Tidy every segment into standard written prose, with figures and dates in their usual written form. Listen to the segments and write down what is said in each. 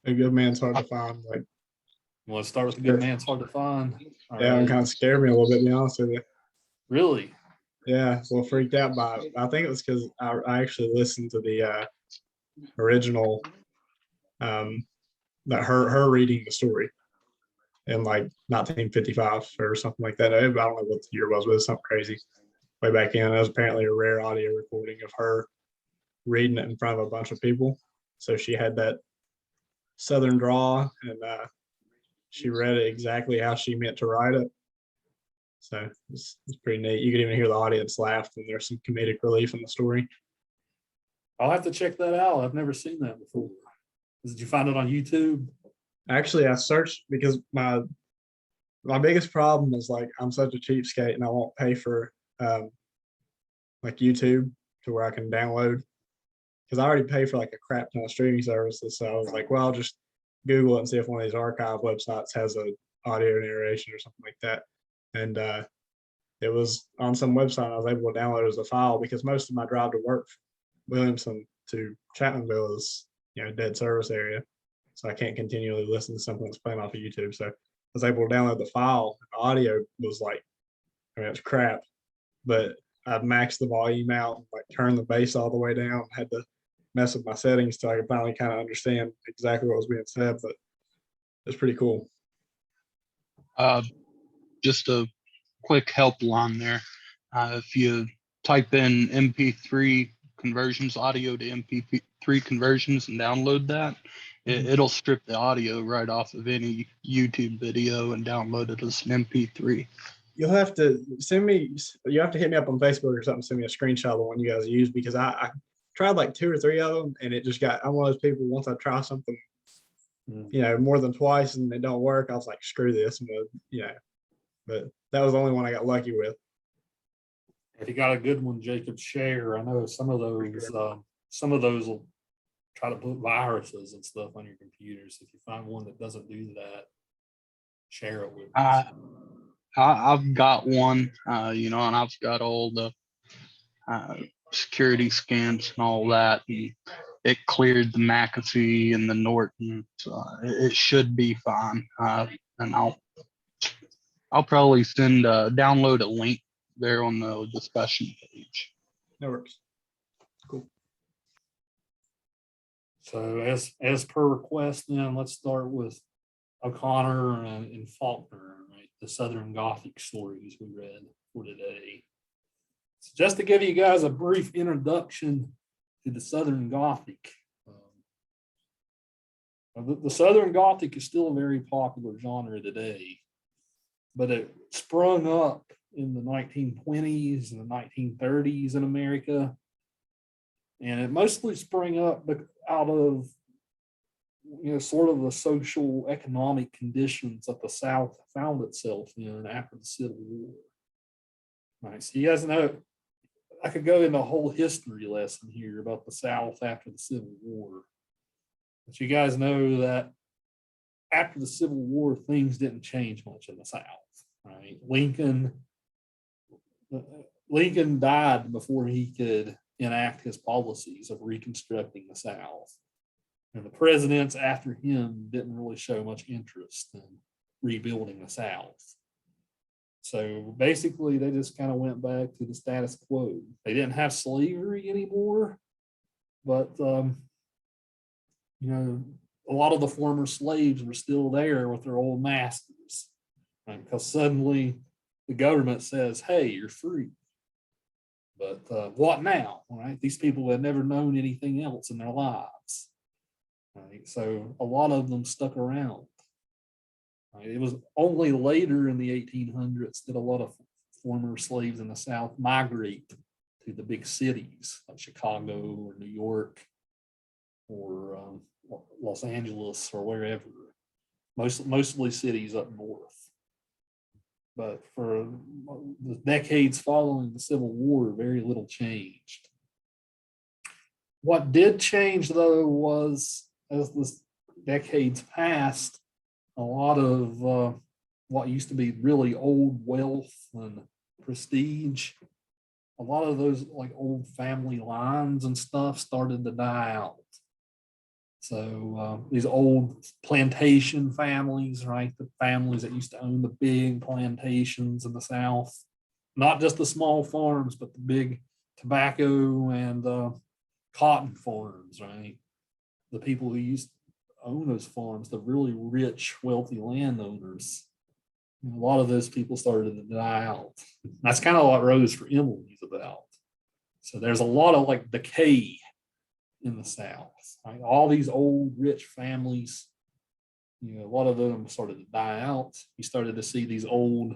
A good man's hard to find. Like, You want to start with a good man? It's hard to find. All yeah, right. it kind of scared me a little bit, to be honest with you. Really? Yeah, I was a little freaked out by it. I think it was because I actually listened to the original, um, that her reading the story in like 1955 or something like that. I don't know what the year was, but it's something crazy way back in. It was apparently a rare audio recording of her reading it in front of a bunch of people. So she had that southern drawl, and she read it exactly how she meant to write it. So it's pretty neat. You could even hear the audience laugh, and there's some comedic relief in the story. I'll have to check that out. I've never seen that before. Did you find it on YouTube? Actually, I searched because my biggest problem is like I'm such a cheapskate and I won't pay for like YouTube to where I can download because I already pay for like a crap ton of streaming services. So I was like, well, I'll just Google it and see if one of these archive websites has a audio narration or something like that. And it was on some website I was able to download as a file because most of my drive to work from Williamson to Chapmanville is dead service area. So I can't continually listen to something that's playing off of YouTube. So I was able to download the file. The audio was like, I mean, it's crap, but I maxed the volume out, like turned the bass all the way down, had to mess with my settings till I could finally kind of understand exactly what was being said. But it's pretty cool. Just a quick help line there. If you type in MP3 conversions, audio to MP3 conversions, and download that, it'll strip the audio right off of any YouTube video and download it as an MP3. You'll have to send me, you have to hit me up on Facebook or something, send me a screenshot of the one you guys use because I tried like 2 or 3 of them and it just got, I'm one of those people, once I try something, more than twice and it don't work, I was like, screw this. But that was the only one I got lucky with. If you got a good one, Jacob, share. I know some of those will try to put viruses and stuff on your computers. If you find one that doesn't do that, share it with us. I've got one, and I've got all the security scans and all that, and it cleared the McAfee and the Norton, so it should be fine. And I'll probably download a link there on the discussion page. That works. Cool. So as per request, then let's start with O'Connor and Faulkner, right? The Southern Gothic stories we read for today. So just to give you guys a brief introduction to the Southern Gothic. The Southern Gothic is still a very popular genre today, but it sprung up in the 1920s and the 1930s in America. And it mostly sprang up out of sort of the social economic conditions that the South found itself in after the Civil War. Right. So you guys know, I could go into a whole history lesson here about the South after the Civil War. But you guys know that after the Civil War, things didn't change much in the South. Right. Lincoln died before he could enact his policies of reconstructing the South. And the presidents after him didn't really show much interest in rebuilding the South. So basically, they just kind of went back to the status quo. They didn't have slavery anymore, but a lot of the former slaves were still there with their old masters, right? Because suddenly the government says, "Hey, you're free." But what now? Right? These people had never known anything else in their lives. Right? So a lot of them stuck around. Right? It was only later in the 1800s that a lot of former slaves in the South migrate to the big cities like Chicago or New York or Los Angeles or wherever. Mostly cities up north. But for the decades following the Civil War, very little changed. What did change, though, was as the decades passed, a lot of what used to be really old wealth and prestige, a lot of those like old family lines and stuff started to die out. So these old plantation families, right? The families that used to own the big plantations in the South, not just the small farms, but the big tobacco and cotton farms, right? The people who used to own those farms, the really rich, wealthy landowners, a lot of those people started to die out. That's kind of what Rose for Emily is about. So there's a lot of like decay in the South. Right? All these old rich families, a lot of them started to die out. You started to see these old,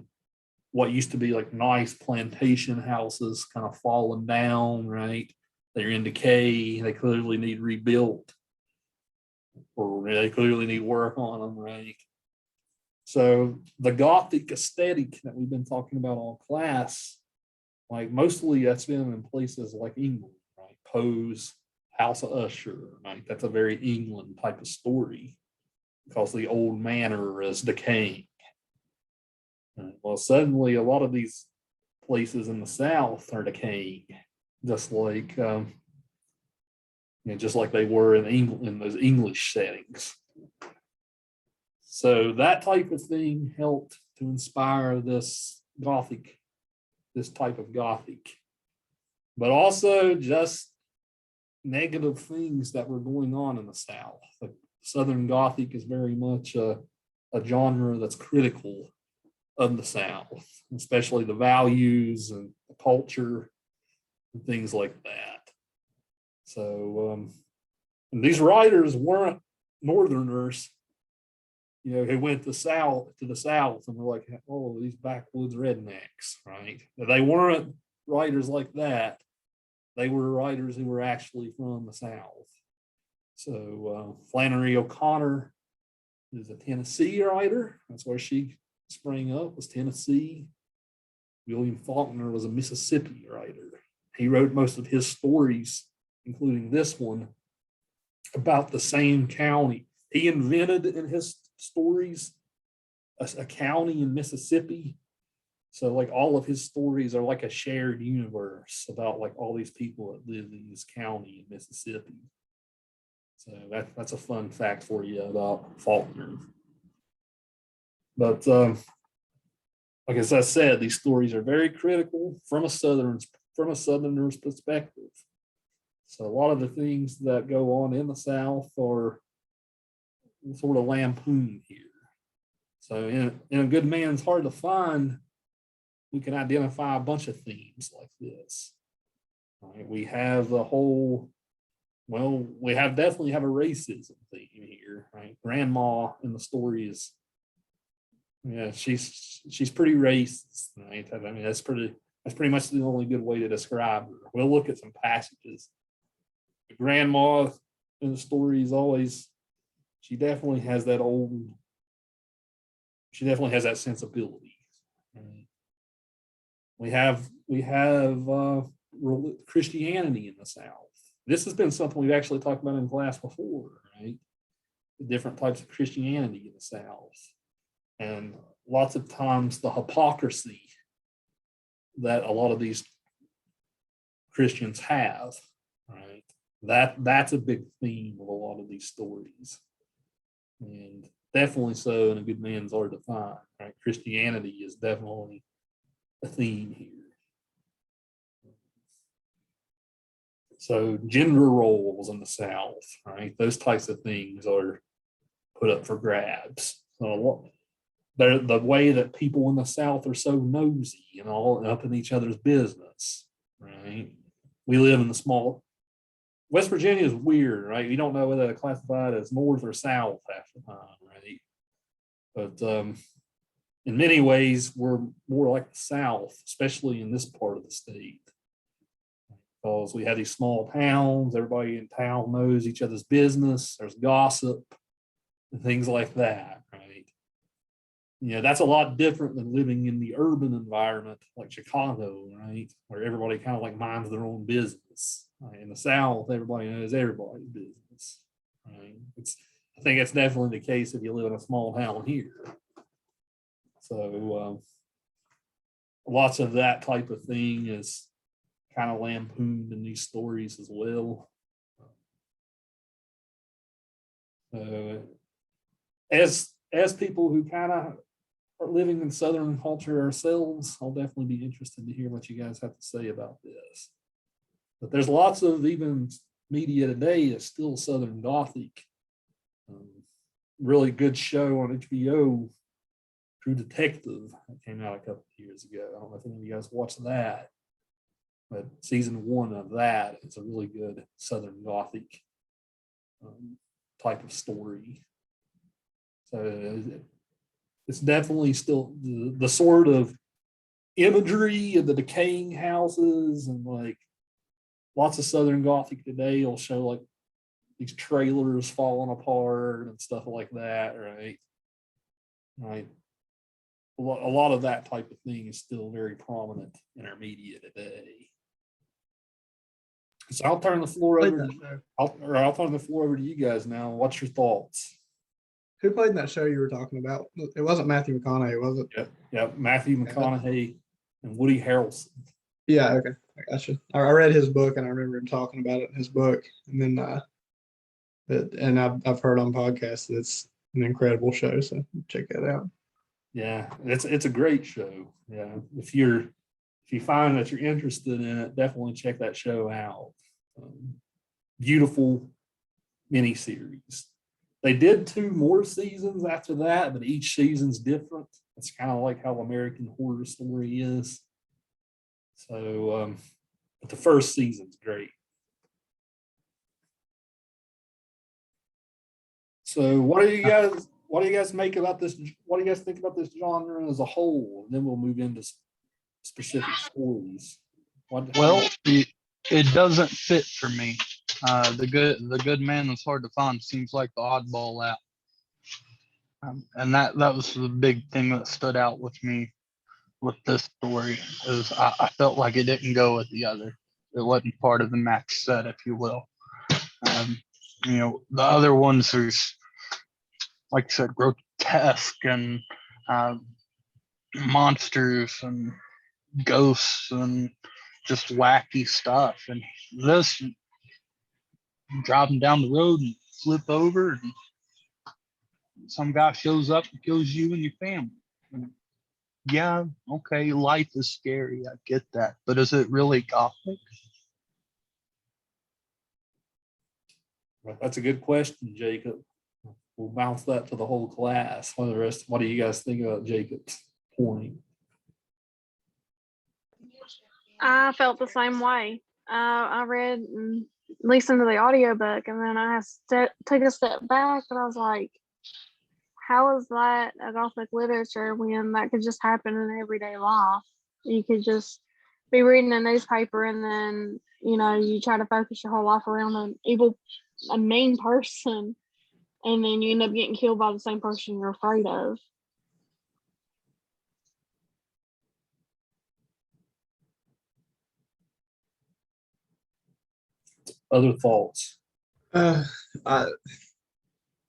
what used to be like nice plantation houses kind of falling down, right? They're in decay. They clearly need rebuilt, or they clearly need work on them, right? So the Gothic aesthetic that we've been talking about all class, like mostly that's been in places like England, right? Poe's House of Usher, right? That's a very England type of story because the old manor is decaying. Right? Well, suddenly a lot of these places in the South are decaying, just like just like they were in England in those English settings. So that type of thing helped to inspire this type of Gothic, but also just negative things that were going on in the South. Like Southern Gothic is very much a genre that's critical of the South, especially the values and the culture and things like that. So, and these writers weren't Northerners, who went to the South and were like, oh, these backwoods rednecks, right? They weren't writers like that. They were writers who were actually from the South. So Flannery O'Connor is a Tennessee writer. That's where she sprang up, was Tennessee. William Faulkner was a Mississippi writer. He wrote most of his stories, including this one, about the same county. He invented in his stories a county in Mississippi. So like all of his stories are like a shared universe about like all these people that live in this county in Mississippi. So that's a fun fact for you about Faulkner. But like as I said, these stories are very critical from a Southerner's perspective. So a lot of the things that go on in the South are sort of lampooned here. So in A Good Man's Hard to Find, we can identify a bunch of themes like this. Right? We have the whole, we definitely have a racism theme here, right? Grandma in the story is, she's pretty racist, right? I mean, that's pretty much the only good way to describe her. We'll look at some passages. The grandma in the story is always, she definitely has that sensibility. Right? We have Christianity in the South. This has been something we've actually talked about in class before, right? The different types of Christianity in the South. And lots of times the hypocrisy that a lot of these Christians have, right? That's a big theme of a lot of these stories. And definitely so in A Good Man's Hard to Find, right? Christianity is definitely a theme here. So gender roles in the South, right? Those types of things are put up for grabs. So the way that people in the South are so nosy and all up in each other's business, right? We live in the small, West Virginia is weird, right? You don't know whether to classify it as North or South half the time, right? But in many ways, we're more like the South, especially in this part of the state. Because we have these small towns, everybody in town knows each other's business, there's gossip and things like that, right? That's a lot different than living in the urban environment like Chicago, right? Where everybody kind of like minds their own business. Right? In the South, everybody knows everybody's business, right? I think it's definitely the case if you live in a small town here. So lots of that type of thing is kind of lampooned in these stories as well. As people who kind of are living in Southern culture ourselves, I'll definitely be interested to hear what you guys have to say about this. But there's lots of even media today that's still Southern Gothic. Really good show on HBO, True Detective, that came out a couple of years ago. I don't know if any of you guys watched that, but season 1 of that is a really good Southern Gothic type of story. So it's definitely still the sort of imagery of the decaying houses, and like lots of Southern Gothic today will show like these trailers falling apart and stuff like that, right? Right. A lot of that type of thing is still very prominent in our media today. So I'll turn the floor over to you guys now. What's your thoughts? Who played in that show you were talking about? It wasn't Matthew McConaughey, was it? Yeah, Matthew McConaughey and Woody Harrelson. Yeah, okay. I gotcha. I read his book and I remember him talking about it in his book. And then and I've heard on podcasts that it's an incredible show, so check that out. Yeah, it's a great show. Yeah. If you find that you're interested in it, definitely check that show out. Beautiful miniseries. They did 2 more seasons after that, but each season's different. It's kind of like how American Horror Story is. So, but the first season's great. So, what do you guys make about this? What do you guys think about this genre as a whole? And then we'll move into specific stories. Well, it doesn't fit for me. The good man that's hard to find seems like the oddball out. And that was the big thing that stood out with me with this story, is I felt like it didn't go with the other. It wasn't part of the max set, if you will. The other ones, there's, like I said, grotesque and monsters and ghosts and just wacky stuff. And this, driving down the road and flip over, and some guy shows up and kills you and your family. And yeah, okay, life is scary. I get that. But is it really Gothic? That's a good question, Jacob. We'll bounce that to the whole class. What do you guys think about Jacob's point? I felt the same way. I read and listened to the audiobook, and then I took a step back, and I was like, how is that a Gothic literature when that could just happen in everyday life? You could just be reading a newspaper, and then, you try to focus your whole life around a mean person, and then you end up getting killed by the same person you're afraid of. Other thoughts? I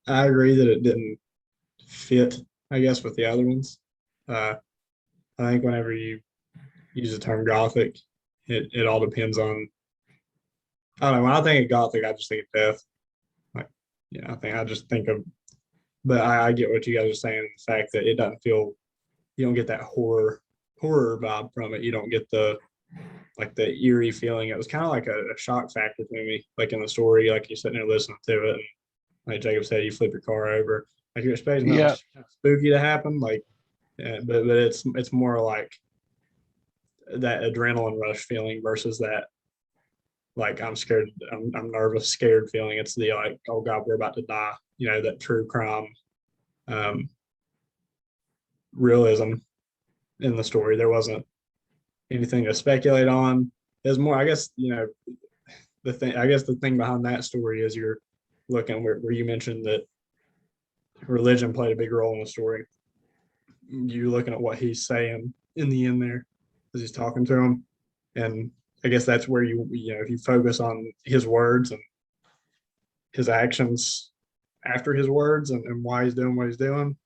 agree that it didn't fit, I guess, with the other ones. I think whenever you use the term Gothic, it all depends on. I don't know. When I think of Gothic, I just think of death. Like, I just think of. But I get what you guys are saying. The fact that it doesn't feel, you don't get that horror vibe from it. You don't get the eerie feeling. It was kind of like a shock factor to me, like in the story, like you're sitting there listening to it, and like Jacob said, you flip your car over, like you're expecting nothing spooky to happen, but it's more like that adrenaline rush feeling versus that, like I'm scared, I'm nervous, scared feeling. It's the like, oh God, we're about to die. That true crime realism in the story. There wasn't anything to speculate on. There's more, I guess, the thing behind that story is you're looking where you mentioned that religion played a big role in the story. You're looking at what he's saying in the end there as he's talking to him. And I guess that's where if you focus on his words and his actions after his words and why he's doing what he's doing,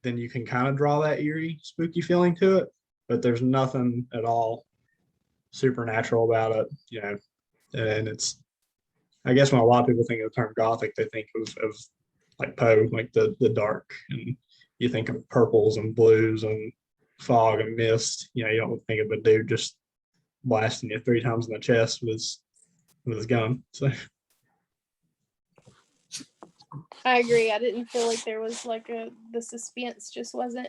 then you can kind of draw that eerie, spooky feeling to it. But there's nothing at all supernatural about it, and it's, I guess when a lot of people think of the term Gothic, they think of like Poe, like the dark, and you think of purples and blues and fog and mist. You know, you don't think of a dude just blasting you 3 times in the chest with his gun. So I agree. I didn't feel like there was like the suspense just wasn't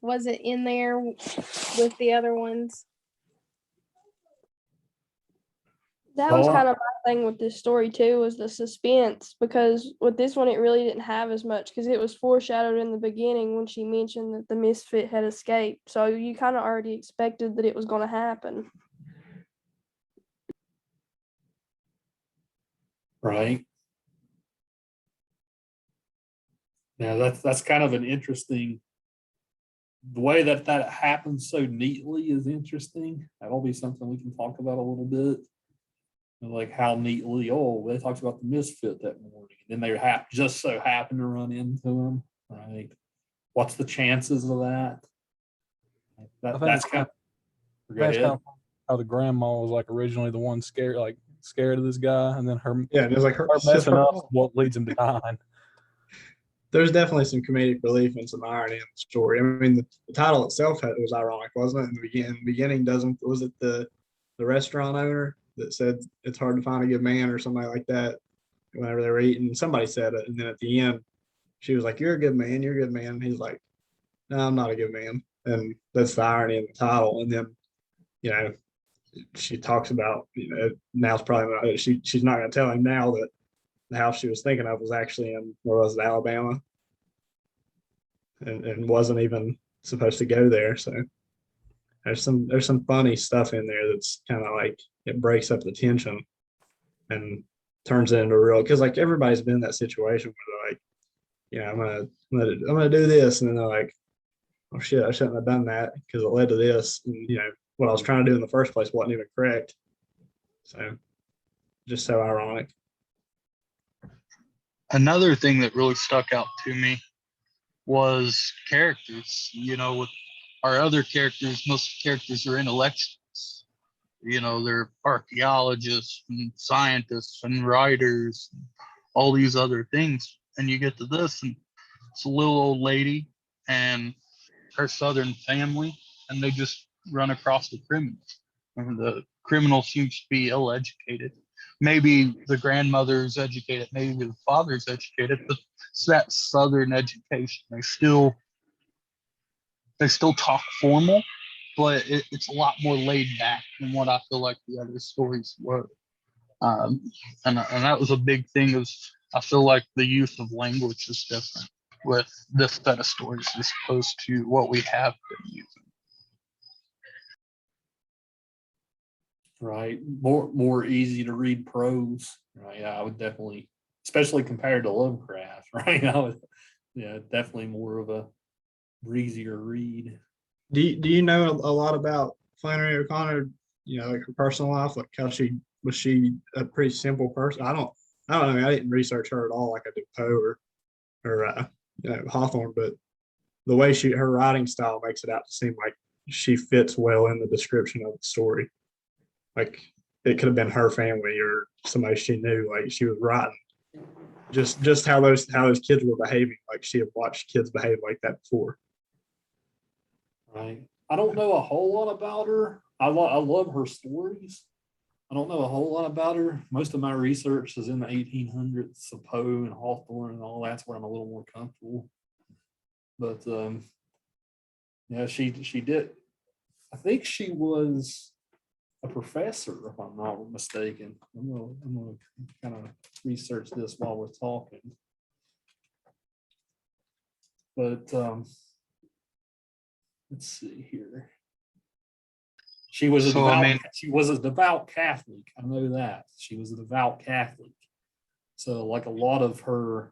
in there with the other ones. That was Oh. kind of my thing with this story too, was the suspense, because with this one it really didn't have as much because it was foreshadowed in the beginning when she mentioned that the misfit had escaped. So you kind of already expected that it was going to happen. Right. Yeah, that's kind of an interesting, the way that happens so neatly is interesting. That'll be something we can talk about a little bit. And like how neatly, they talked about the misfit that morning, and then they just so happen to run into him. Right. What's the chances of that? That's kind of, go That's kind ahead. of how the grandma was like originally the one scared of this guy, and then her yeah, and it's like her it's just messing her up fault. what leads him to dying. There's definitely some comedic relief and some irony in the story. I mean, the title itself was ironic, wasn't it? In the beginning, doesn't was it the restaurant owner that said it's hard to find a good man or something like that whenever they were eating? Somebody said it, and then at the end, she was like, "You're a good man. You're a good man." And he's like, "No, I'm not a good man," and that's the irony in the title. And then, you know, she talks about, you know, now it's probably not, she's not going to tell him now that the house she was thinking of was actually in, where was it, Alabama, and wasn't even supposed to go there. So there's some funny stuff in there that's kind of like, it breaks up the tension and turns it into a real, because like everybody's been in that situation where they're like, you know, I'm gonna do this, and then they're like, oh shit, I shouldn't have done that because it led to this, and you know what I was trying to do in the first place wasn't even correct. So just so ironic. Another thing that really stuck out to me was characters. You know, with our other characters, most characters are intellectuals. You know, they're archaeologists and scientists and writers, all these other things. And you get to this, and it's a little old lady and her southern family, and they just run across the criminals. And the criminal seems to be ill-educated. Maybe the grandmother's educated, maybe the father's educated, but it's that southern education. They still talk formal, but it's a lot more laid back than what I feel like the other stories were. And that was a big thing. Is I feel like the use of language is different with this set of stories as opposed to what we have been using. Right, more easy to read prose. Right, yeah, I would definitely, especially compared to Lovecraft. Right, definitely more of a breezier read. Do you know a lot about Flannery O'Connor? You know, like her personal life, like how was she a pretty simple person? I don't know. I didn't research her at all, like I did Poe or you know, Hawthorne, but the way her writing style makes it out to seem like she fits well in the description of the story. Like it could have been her family or somebody she knew. Like she was writing just how those kids were behaving. Like she had watched kids behave like that before. Right, I don't know a whole lot about her. I love her stories. I don't know a whole lot about her. Most of my research is in the 1800s, so Poe and Hawthorne and all that's where I'm a little more comfortable. But yeah, she did. I think she was a professor, if I'm not mistaken. I'm gonna kind of research this while we're talking. But let's see here. She was a So, I devout. mean- She was a devout Catholic. I know that she was a devout Catholic. So, like a lot of her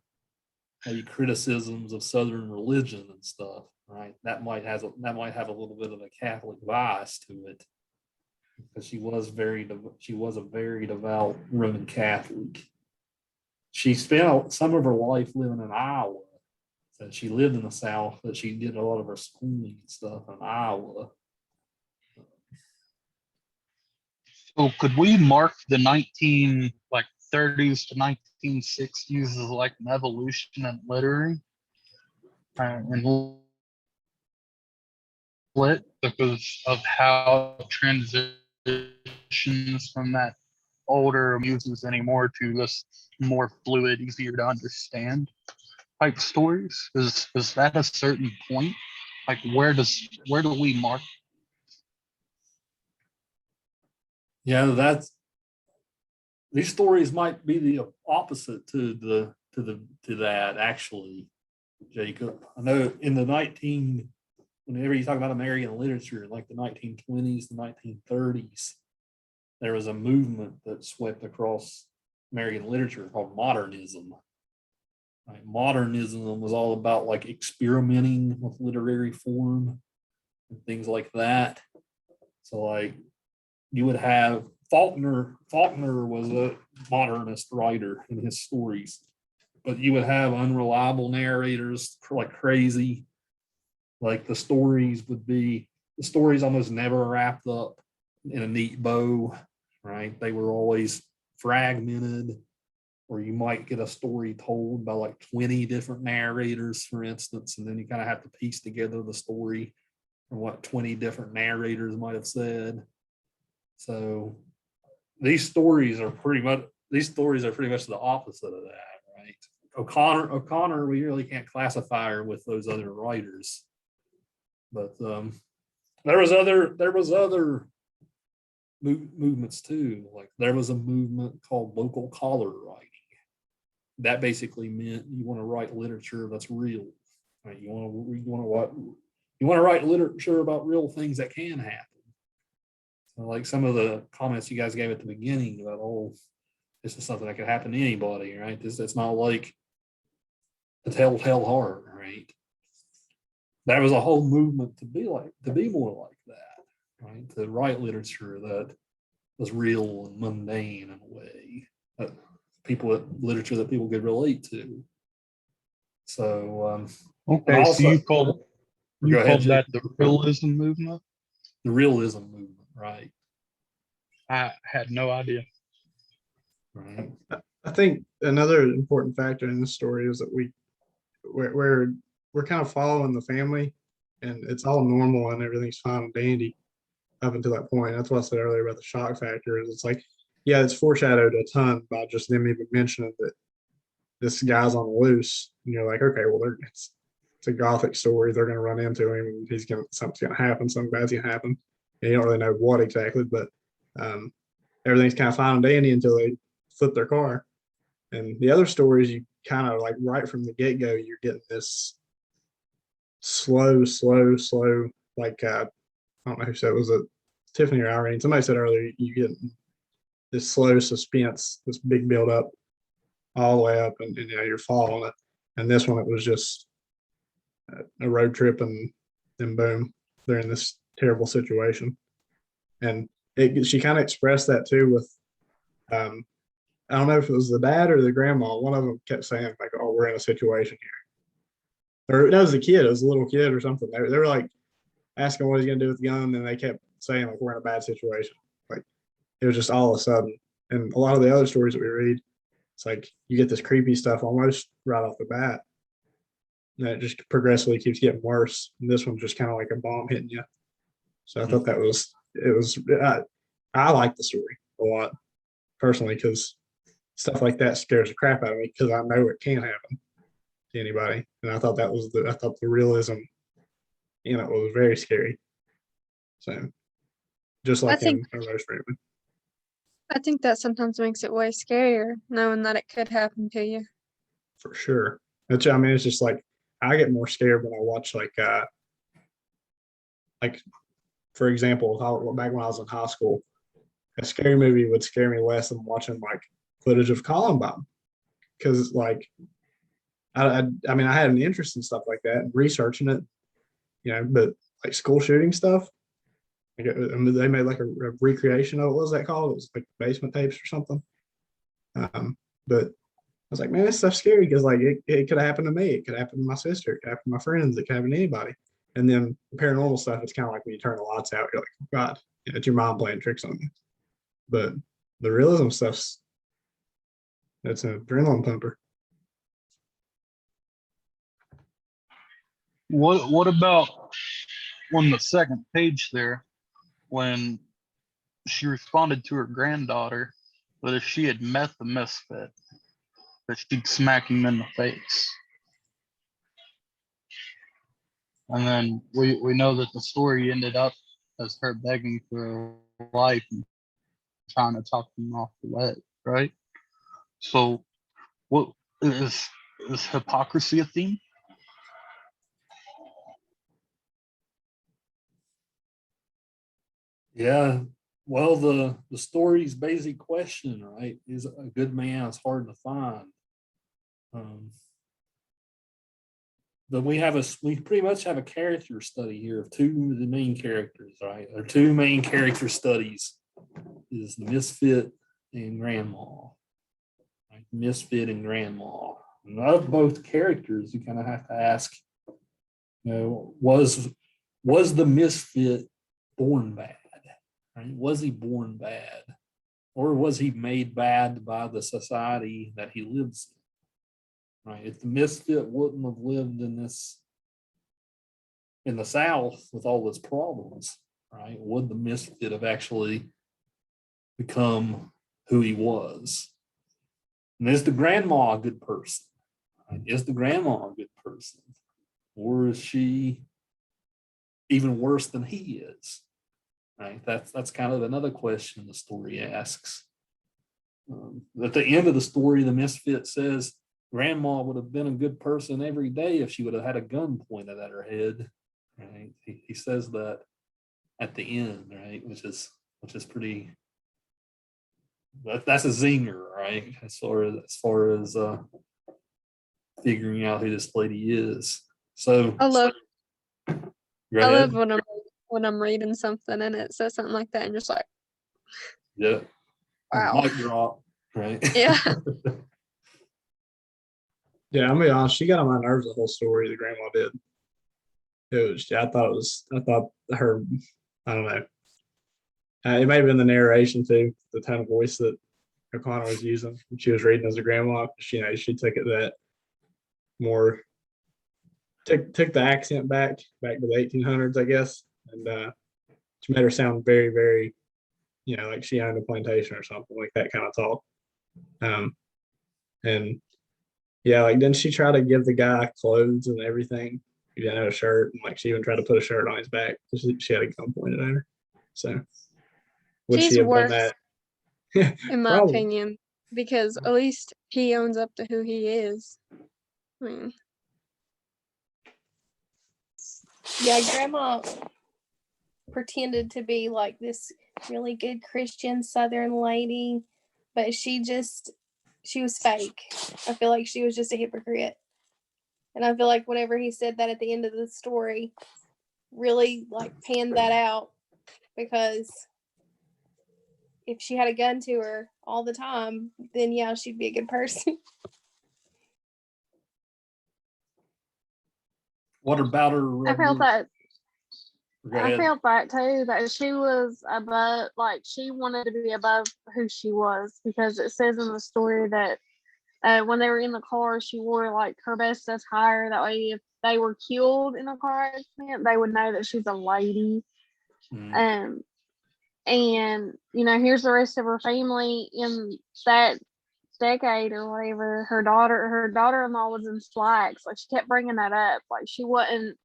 maybe criticisms of Southern religion and stuff, right? That might have a little bit of a Catholic bias to it, because she was a very devout Roman Catholic. She spent some of her life living in Iowa. So she lived in the South, but she did a lot of her schooling and stuff in Iowa. So could we mark the 1930s to 1960s is like an evolution in literary and lit because of how it transitions from that older muses anymore to this more fluid, easier to understand type stories. Is that a certain point? Like where do we mark? Yeah, these stories might be the opposite to that actually, Jacob. I know whenever you talk about American literature, like the 1920s, the 1930s, there was a movement that swept across American literature called modernism. Like, modernism was all about like experimenting with literary form and things like that. So like you would have Faulkner was a modernist writer in his stories, but you would have unreliable narrators like crazy. Like the stories almost never wrapped up in a neat bow, right? They were always fragmented, or you might get a story told by like 20 different narrators, for instance, and then you kind of have to piece together the story from what 20 different narrators might have said. So these stories are pretty much the opposite of that, right? O'Connor, we really can't classify her with those other writers, but there was other movements too. Like there was a movement called local collar writing. That basically meant you want to write literature that's real. Right? You want to write literature about real things that can happen. So like some of the comments you guys gave at the beginning about, oh, this is something that could happen to anybody, right? It's not like the telltale heart, right? That was a whole movement to be more like that, right? To write literature that was real and mundane in a way, literature that people could relate to. So Okay, also, so you called that Jake. the realism movement? The realism movement, right? I had no idea. Right. I think another important factor in this story is that we're kind of following the family, and it's all normal and everything's fine and dandy up until that point. That's what I said earlier about the shock factor. Is it's like, yeah, it's foreshadowed a ton by just them even mentioning that this guy's on the loose, and you're like, okay, well, it's a gothic story. They're going to run into him, and something's going to happen. Something bad's going to happen. And you don't really know what exactly, but everything's kind of fine and dandy until they flip their car. And the other stories, you kind of like right from the get go, you're getting this slow, like I don't know who said it, was it Tiffany or Irene? Somebody said earlier, you get this slow suspense, this big build up all the way up, and you're following it. And this one, it was just a road trip, and then boom, they're in this terrible situation. And she kind of expressed that too with, I don't know if it was the dad or the grandma. One of them kept saying like, "Oh, we're in a situation here," or that was the kid. It was a little kid or something. They were like asking what he's gonna do with the gun, and they kept saying like, "We're in a bad situation." Like it was just all of a sudden. And a lot of the other stories that we read, it's like you get this creepy stuff almost right off the bat, and it just progressively keeps getting worse. And this one's just kind of like a bomb hitting you. So I thought I like the story a lot personally, because stuff like that scares the crap out of me because I know it can happen to anybody. And I thought the realism in it was very scary. So just like in Rose Freeman. I think that sometimes makes it way scarier knowing that it could happen to you. For sure. Which I mean, it's just like I get more scared when I watch like for example, back when I was in high school, a scary movie would scare me less than watching like footage of Columbine, because like I mean I had an interest in stuff like that and researching it, but like school shooting stuff, like, they made like a recreation of it. What was that called? It was like basement tapes or something. But I was like, man, this stuff's scary because like it could happen to me. It could happen to my sister. It could happen to my friends. It could happen to anybody. And then the paranormal stuff, it's kind of like when you turn the lights out, you're like, oh, God, it's your mind playing tricks on you. But the realism stuff's It's an adrenaline pumper. What about on the second page there when she responded to her granddaughter that if she had met the misfit, that she'd smack him in the face. And then we know that the story ended up as her begging for her life and trying to talk him off the ledge, right? So what is hypocrisy a theme? Yeah. Well, the story's basic question, right? Is a good man is hard to find. But we pretty much have a character study here of two of the main characters, right? Or two main character studies is the misfit and grandma. Right? Misfit and grandma. And of both characters, you kind of have to ask, was the misfit born bad? Right? Was he born bad? Or was he made bad by the society that he lives in? Right? If the misfit wouldn't have lived in the South with all his problems, right? Would the misfit have actually become who he was? And is the grandma a good person? Right? Is the grandma a good person? Or is she even worse than he is? Right? That's kind of another question the story asks. At the end of the story, the misfit says grandma would have been a good person every day if she would have had a gun pointed at her head. Right? He says that at the end, right? Which is pretty. That's a zinger, right? As far as figuring out who this lady is. So I love go I ahead. love when I'm reading something and it says something like that and just like, Yeah. wow. Mic drop, right? Yeah. Yeah, I'm gonna be honest. She got on my nerves the whole story. The grandma did. I thought her. I don't know. It may have been the narration too, the tone of voice that O'Connor was using. She was reading as a grandma. She took it that more. Took the accent back to the 1800s, I guess, and she made her sound very, very, like she owned a plantation or something like that kind of talk. And yeah, like didn't she try to give the guy clothes and everything? He didn't have a shirt, and like she even tried to put a shirt on his back because she had a gun pointed at her. So would She's she have done worse, that? in my Probably. opinion, because at least he owns up to who he is. I mean, Yeah, grandma pretended to be like this really good Christian Southern lady, but she was fake. I feel like she was just a hypocrite. And I feel like whenever he said that at the end of the story, really like panned that out, because if she had a gun to her all the time, then yeah, she'd be a good person. What about her? I felt that. Go I ahead. felt that too, that she was above, like she wanted to be above who she was, because it says in the story that when they were in the car, she wore like her best attire. That way, if they were killed in a car accident, they would know that she's a lady. Mm. And here's the rest of her family in that decade or whatever. Her daughter-in-law was in slacks. Like she kept bringing that up. Like she wasn't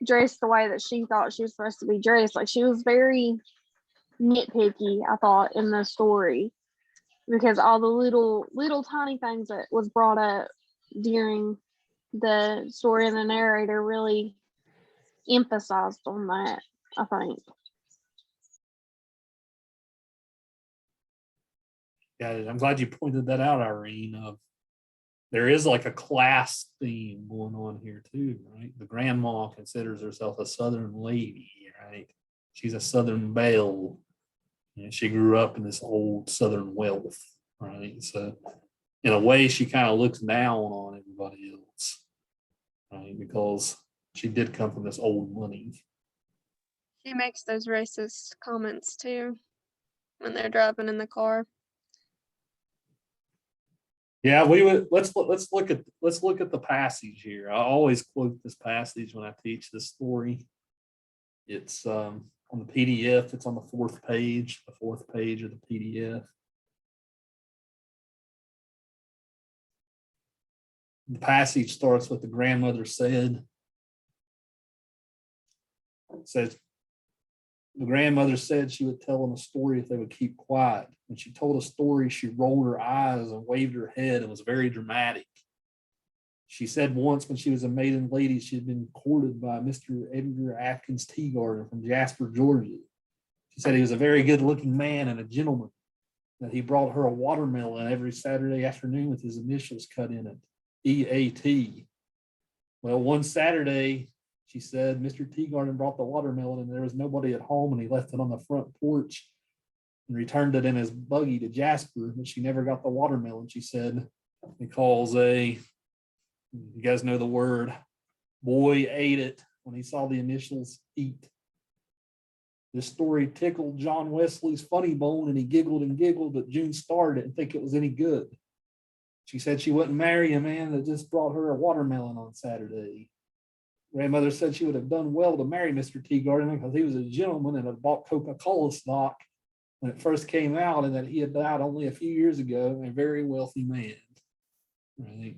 dressed the way that she thought she was supposed to be dressed. Like she was very nitpicky, I thought, in the story, because all the little tiny things that was brought up during the story, and the narrator really emphasized on that, I think. Yeah, I'm glad you pointed that out, Irene. There is like a class theme going on here too, right? The grandma considers herself a Southern lady, right? She's a Southern belle. She grew up in this old Southern wealth, right? So in a way, she kind of looks down on everybody else, right? Because she did come from this old money. she makes those racist comments too when they're driving in the car. Yeah, we would let's look at the passage here. I always quote this passage when I teach this story. It's on the PDF. It's on the fourth page of the PDF. The passage starts with the grandmother said. It says, the grandmother said she would tell them a story if they would keep quiet. When she told a story, she rolled her eyes and waved her head and was very dramatic. She said once when she was a maiden lady, she had been courted by Mr. Edgar Atkins Teagarden from Jasper, Georgia. She said he was a very good looking man and a gentleman, that he brought her a watermelon every Saturday afternoon with his initials cut in it, EAT. Well, one Saturday, she said, Mr. Teagarden brought the watermelon and there was nobody at home and he left it on the front porch and returned it in his buggy to Jasper, but she never got the watermelon, she said, because you guys know the word, boy ate it when he saw the initials eat. This story tickled John Wesley's funny bone and he giggled and giggled, but June Starr didn't think it was any good. She said she wouldn't marry a man that just brought her a watermelon on Saturday. Grandmother said she would have done well to marry Mr. Teagarden because he was a gentleman and had bought Coca-Cola stock when it first came out, and that he had died only a few years ago, a very wealthy man. Right.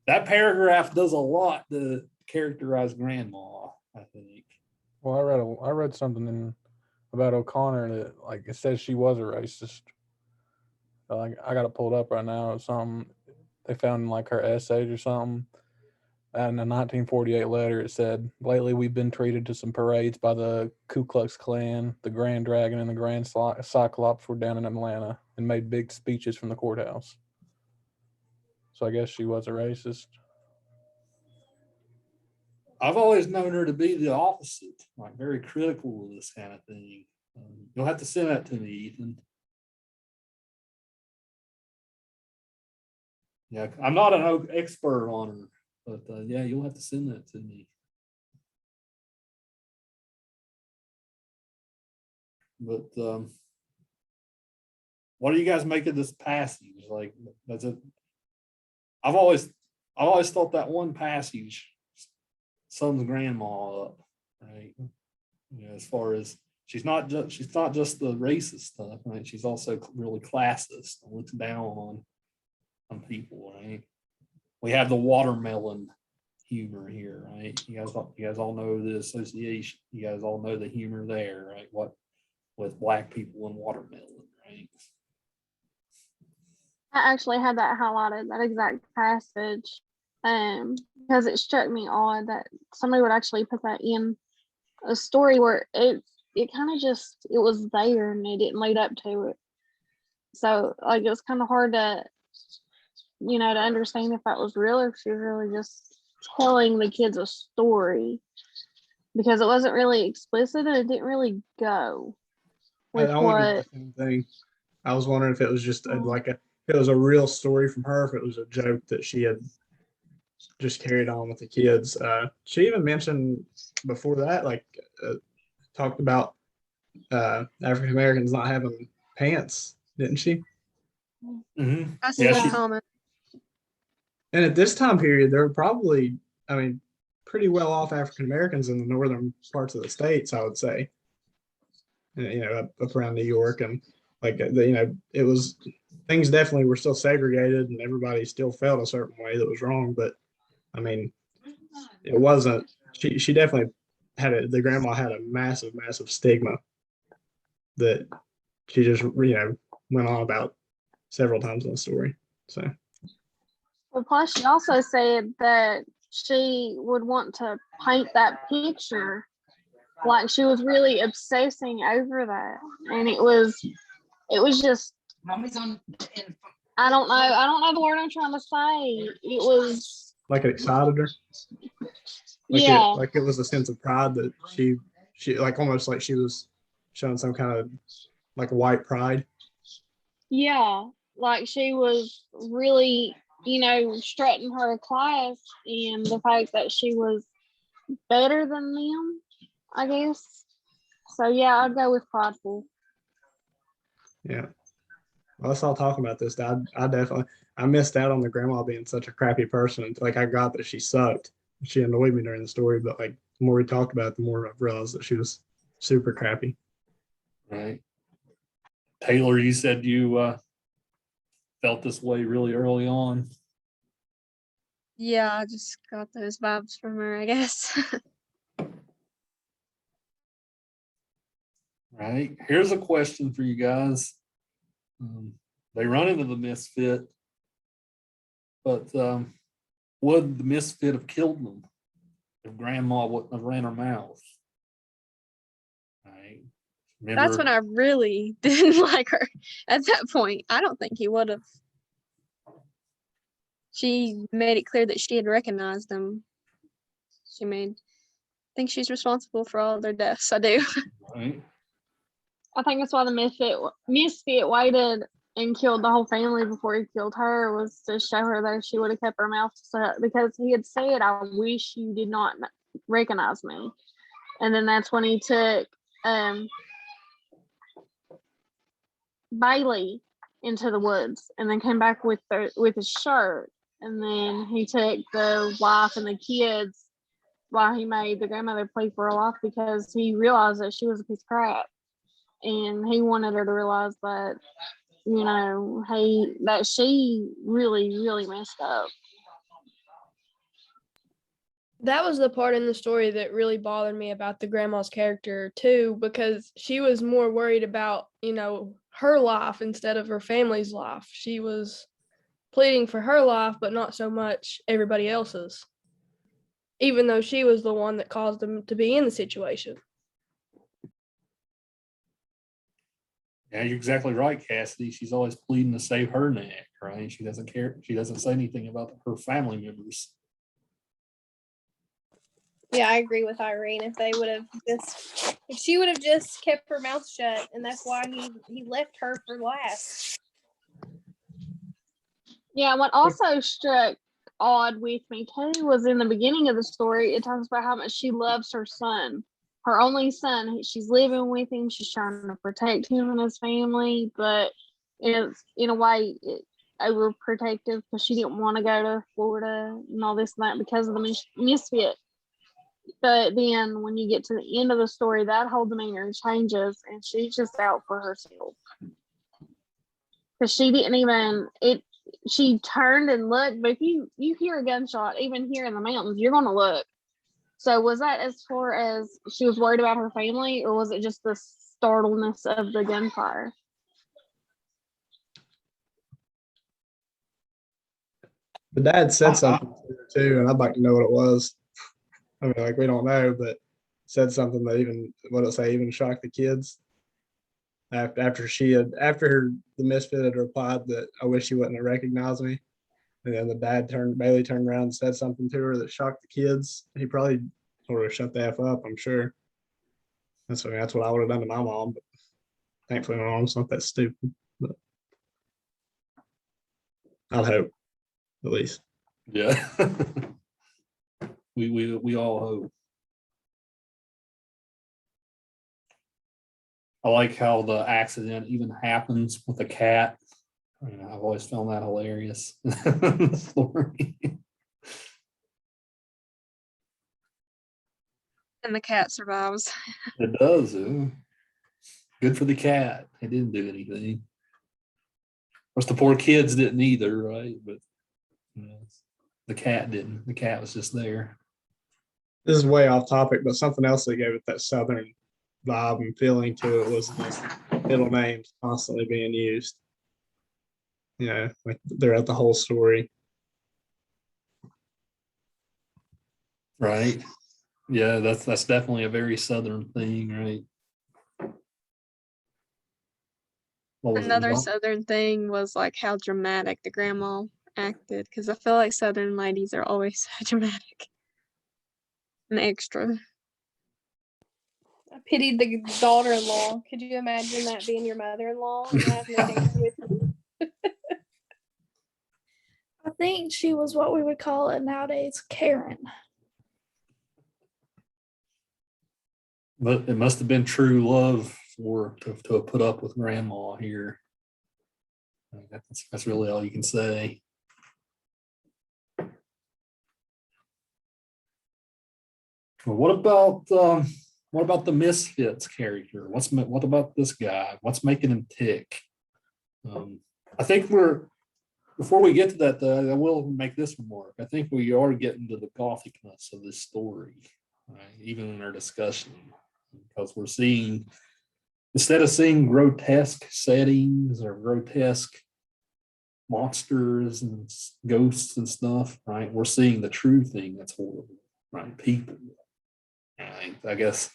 That paragraph does a lot to characterize Grandma, I think. Well, I read something about O'Connor that like it says she was a racist. I got it pulled up right now. It's something they found in like her essays or something. And in a 1948 letter, it said, "Lately, we've been treated to some parades by the Ku Klux Klan. The Grand Dragon and the Grand Cyclops were down in Atlanta and made big speeches from the courthouse." So I guess she was a racist. I've always known her to be the opposite, like very critical of this kind of thing. You'll have to send that to me, Ethan. Yeah, I'm not an expert on her, but yeah, you'll have to send that to me. But what do you guys make of this passage? Like, that's it. I've always thought that one passage sums Grandma up, right? You know, as far as she's not just the racist stuff, right? She's also really classist and looks down on people, right? We have the watermelon humor here, right? You guys all know the association. You guys all know the humor there, right? What with black people and watermelon, right? I actually had that highlighted, that exact passage, because it struck me odd that somebody would actually put that in a story where it kind of just, it was there and they didn't lead up to it. So like it was kind of hard to, to understand if that was real or if she was really just telling the kids a story, because it wasn't really explicit and it didn't really go with I wondered what. the same thing. I was wondering if it was just if it was a real story from her, if it was a joke that she had just carried on with the kids. She even mentioned before that, talked about African Americans not having pants, didn't she? Mm-hmm. That's Yeah, a good she, comment. And at this time period, there were probably, pretty well off African Americans in the northern parts of the states, I would say. Up around New York, and it was, things definitely were still segregated, and everybody still felt a certain way that was wrong. But I mean, it wasn't. She definitely the grandma had a massive, massive stigma that she just went on about several times in the story. So. Well, plus she also said that she would want to paint that picture, like she was really obsessing over that, and it was just, I don't know the word I'm trying to say. It was Like it excited her. yeah. It was a sense of pride that she like almost like she was showing some kind of like white pride. Yeah, like she was really, strutting her class and the fact that she was better than them, I guess. So yeah, I'd go with prideful. Yeah. Let's all talk about this. I definitely I missed out on the grandma being such a crappy person until like I got that she sucked. She annoyed me during the story, but like the more we talked about it, the more I realized that she was super crappy. Right. Taylor, you said you felt this way really early on. Yeah, I just got those vibes from her, I guess. Right. Here's a question for you guys. They run into the misfit, but would the misfit have killed them if grandma wouldn't have ran her mouth? Right. That's when I really didn't like her at that point. I don't think he would have. She made it clear that she had recognized them. I think she's responsible for all their deaths. I do. Right. I think that's why the misfit waited and killed the whole family before he killed her, was to show her that she would have kept her mouth shut, because he had said, "I wish you did not recognize me." And then that's when he took Bailey into the woods, and then came back with his shirt, and then he took the wife and the kids while he made the grandmother play for her life, because he realized that she was a piece of crap, and he wanted her to realize that, you know, that she really, really messed up. That was the part in the story that really bothered me about the grandma's character too, because she was more worried about, her life instead of her family's life. She was pleading for her life, but not so much everybody else's, even though she was the one that caused them to be in the situation. Yeah, you're exactly right, Cassidy. She's always pleading to save her neck, right? She doesn't care. She doesn't say anything about her family members. Yeah, I agree with Irene. If she would have just kept her mouth shut, and that's why he left her for last. Yeah, what also struck odd with me too was in the beginning of the story, it talks about how much she loves her son, her only son. She's living with him. She's trying to protect him and his family, but it's in a way overprotective, because she didn't want to go to Florida and all this and that because of the misfit. But then when you get to the end of the story, that whole demeanor changes, and she's just out for herself. Because she didn't even she turned and looked, but if you hear a gunshot, even here in the mountains, you're gonna look. So was that as far as she was worried about her family, or was it just the startledness of the gunfire? The dad said something to her too, and I'd like to know what it was. I mean, like we don't know, but said something that even shocked the kids. After the misfit had replied that I wish you wouldn't have recognized me, and then Bailey turned around and said something to her that shocked the kids. He probably told her to shut the F up, I'm sure. That's what I would have done to my mom, but thankfully my mom's not that stupid. But I'd hope, at least. Yeah. we all hope. I like how the accident even happens with a cat. I've always found that hilarious. Story. And the cat survives. It does. Good for the cat. It didn't do anything. Of course, the poor kids didn't either, right? But the cat didn't. The cat was just there. This is way off topic, but something else that gave it that southern vibe and feeling to it was those middle names constantly being used. Like throughout the whole story. Right. Yeah, that's definitely a very southern thing, right? Another southern thing was like how dramatic the grandma acted, because I feel like southern ladies are always so dramatic and extra. I pitied the daughter-in-law. Could you imagine that being your mother-in-law and having to take with you? I think she was what we would call it nowadays, Karen. But it must have been true love to have put up with grandma here. That's really all you can say. Well, what about the Misfits character? What about this guy? What's making him tick? I think before we get to that, though, I will make this remark. I think we are getting to the gothicness of this story, right? Even in our discussion, because we're seeing, instead of seeing grotesque settings or grotesque monsters and ghosts and stuff, right? We're seeing the true thing that's horrible, right? People. Right? I guess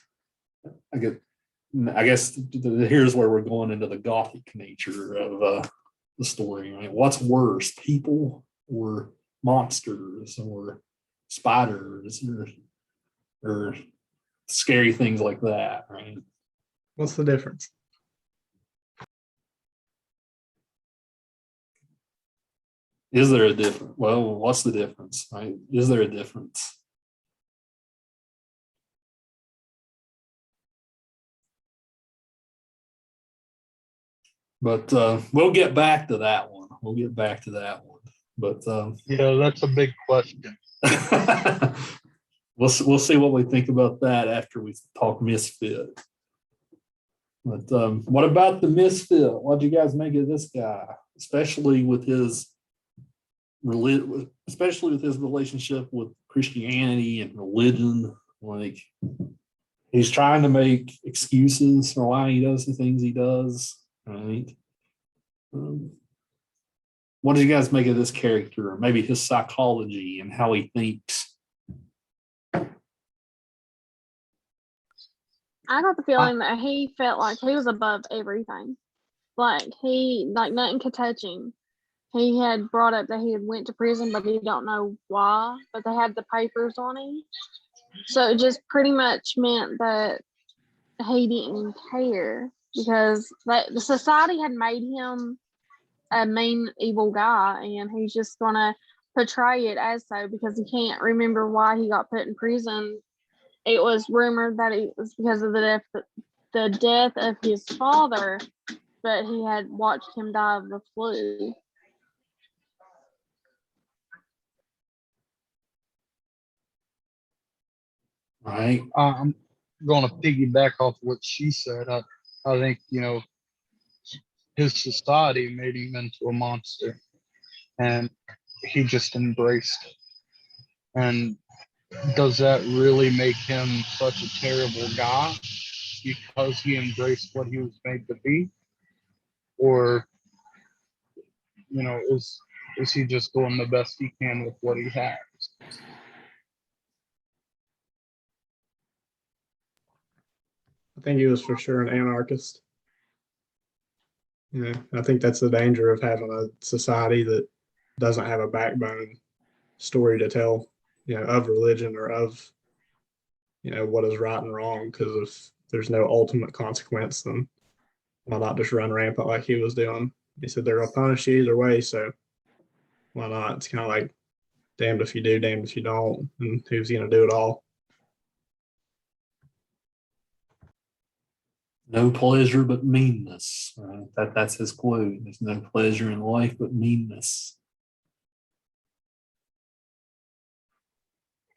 here's where we're going into the gothic nature of the story. Right? What's worse, people or monsters or spiders or scary things like that? Right? What's the difference? Is there a difference? Well, what's the difference? Right? Is there a difference? But we'll get back to that one. But Yeah, that's a big question. we'll see what we think about that after we talk Misfit. But what about the Misfit? What do you guys make of this guy, especially with his relationship with Christianity and religion? Like, he's trying to make excuses for why he does the things he does. Right. What do you guys make of this character, or maybe his psychology and how he thinks? I got the feeling that he felt like he was above everything. Like nothing could touch him. He had brought up that he had went to prison, but he don't know why. But they had the papers on him, so it just pretty much meant that he didn't care because the society had made him a mean, evil guy, and he's just gonna portray it as so because he can't remember why he got put in prison. It was rumored that it was because of the death of his father, but he had watched him die of the flu. Right. I'm going to piggyback off what she said. I think, his society made him into a monster, and he just embraced it. And does that really make him such a terrible guy because he embraced what he was made to be? Or, is he just doing the best he can with what he has? I think he was for sure an anarchist. I think that's the danger of having a society that doesn't have a backbone story to tell, of religion or of, what is right and wrong. Because if there's no ultimate consequence, then why not just run rampant like he was doing? He said they're gonna punish you either way, so why not? It's kind of like damned if you do, damned if you don't, and who's gonna do it all? No pleasure but meanness. Right? That's his quote. There's no pleasure in life but meanness.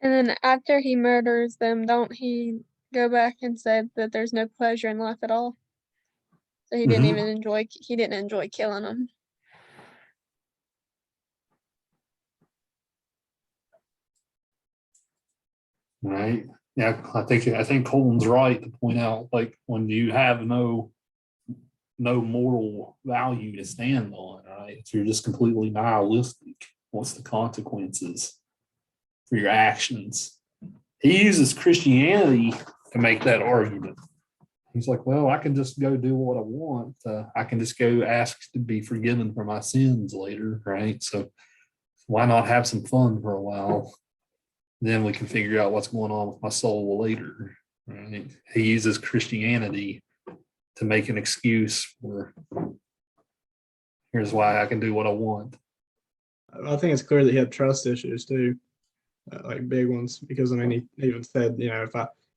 And then after he murders them, don't he go back and say that there's no pleasure in life at all? So he didn't even enjoy killing them. Right. Yeah, I think Colin's right to point out, like, when you have no moral value to stand on, right? If you're just completely nihilistic, what's the consequences for your actions? He uses Christianity to make that argument. He's like, well, I can just go do what I want. I can just go ask to be forgiven for my sins later, right? So why not have some fun for a while? Then we can figure out what's going on with my soul later, right? He uses Christianity to make an excuse for, here's why I can do what I want. I think it's clear that he had trust issues too, like big ones. Because he even said,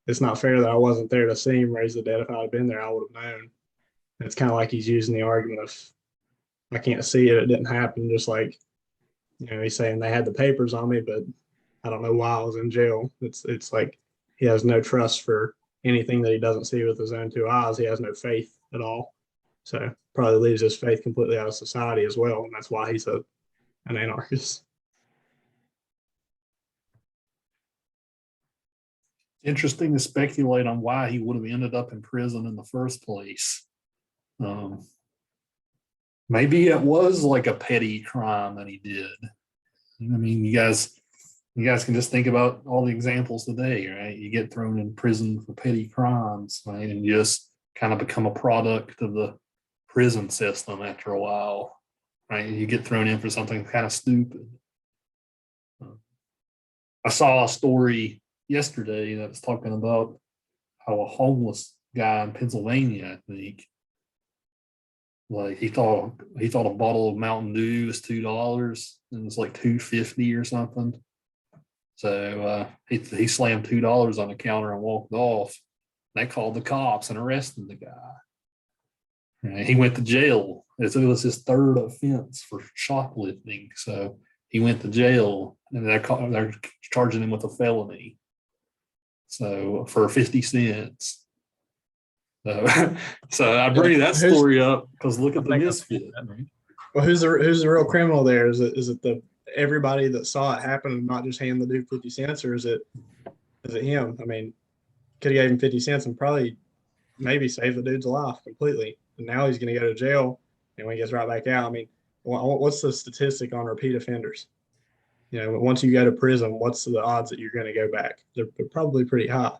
it's not fair that I wasn't there to see him raise the dead. If I'd been there, I would have known. And it's kind of like he's using the argument of, I can't see it. It didn't happen. Just like, he's saying they had the papers on me, but I don't know why I was in jail. It's like he has no trust for anything that he doesn't see with his own two eyes. He has no faith at all. So probably leaves his faith completely out of society as well. And that's why he's an anarchist. Interesting to speculate on why he would have ended up in prison in the first place. Maybe it was like a petty crime that he did. I mean, you guys can just think about all the examples today, right? You get thrown in prison for petty crimes, right? And you just kind of become a product of the prison system after a while, right? You get thrown in for something kind of stupid. I saw a story yesterday that was talking about how a homeless guy in Pennsylvania, I think, like he thought a bottle of Mountain Dew was $2 and it was like $2.50 or something. So he slammed $2 on the counter and walked off. They called the cops and arrested the guy. And he went to jail. It was his third offense for shoplifting. So he went to jail and they're charging him with a felony. So for 50 cents. So I bring that story up because look at the misfit. Right? Well, who's the real criminal there? Is it the everybody that saw it happen and not just hand the dude 50 cents, or is it him? I mean, could have gave him 50 cents and probably maybe saved the dude's life completely. And now he's going to go to jail, and when he gets right back out, I mean, what's the statistic on repeat offenders? Once you go to prison, what's the odds that you're going to go back? They're probably pretty high.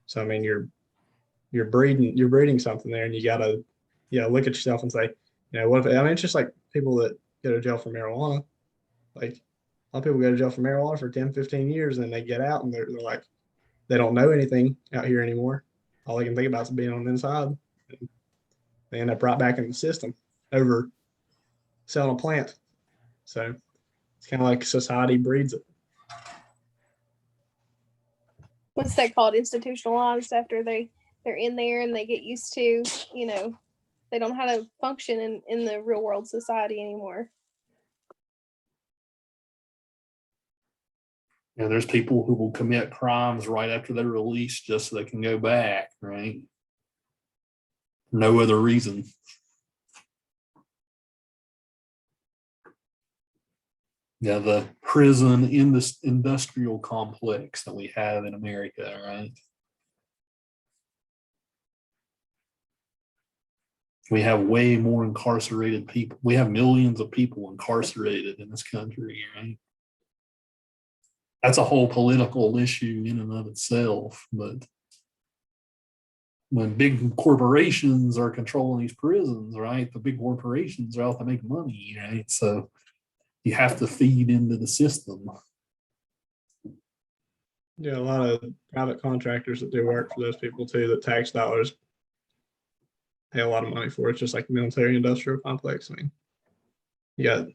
So I mean, you're breeding something there, and you got to look at yourself and say, what if, I mean, it's just like people that go to jail for marijuana. Like a lot of people go to jail for marijuana for 10, 15 years, and they get out and they're like, they don't know anything out here anymore. All they can think about is being on the inside. And they end up right back in the system over selling a plant. So it's kind of like society breeds it. What's that called? Institutionalized after they're in there and they get used to, they don't know how to function in the real world society anymore. There's people who will commit crimes right after they're released just so they can go back, right? No other reason. The prison in this industrial complex that we have in America, right? We have way more incarcerated people. We have millions of people incarcerated in this country, right? That's a whole political issue in and of itself. But when big corporations are controlling these prisons, right? The big corporations are out to make money, right? So you have to feed into the system. Yeah, a lot of private contractors that do work for those people too, that tax dollars pay a lot of money for. It's just like the military industrial complex. I mean, you got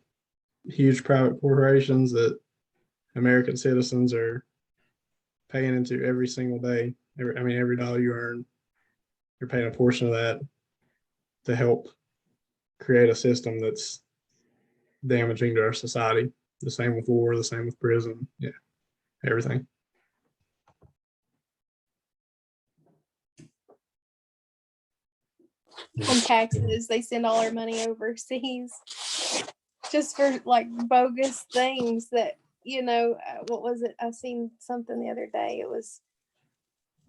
huge private corporations that American citizens are paying into every single day. Every dollar you earn, you're paying a portion of that to help create a system that's damaging to our society. The same with war, the same with prison. Yeah, everything. And taxes, they send all our money overseas just for like bogus things that, what was it? I seen something the other day. It was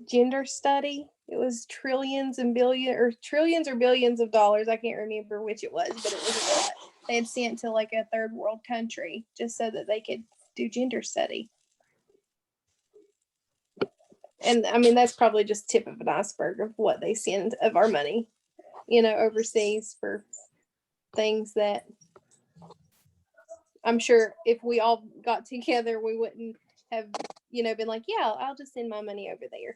gender study. It was trillions or billions of dollars. I can't remember which it was, but it was a lot. They had sent to like a third world country just so that they could do gender study. And I mean, that's probably just tip of an iceberg of what they send of our money, overseas for things that I'm sure if we all got together, we wouldn't have, been like, yeah, I'll just send my money over there.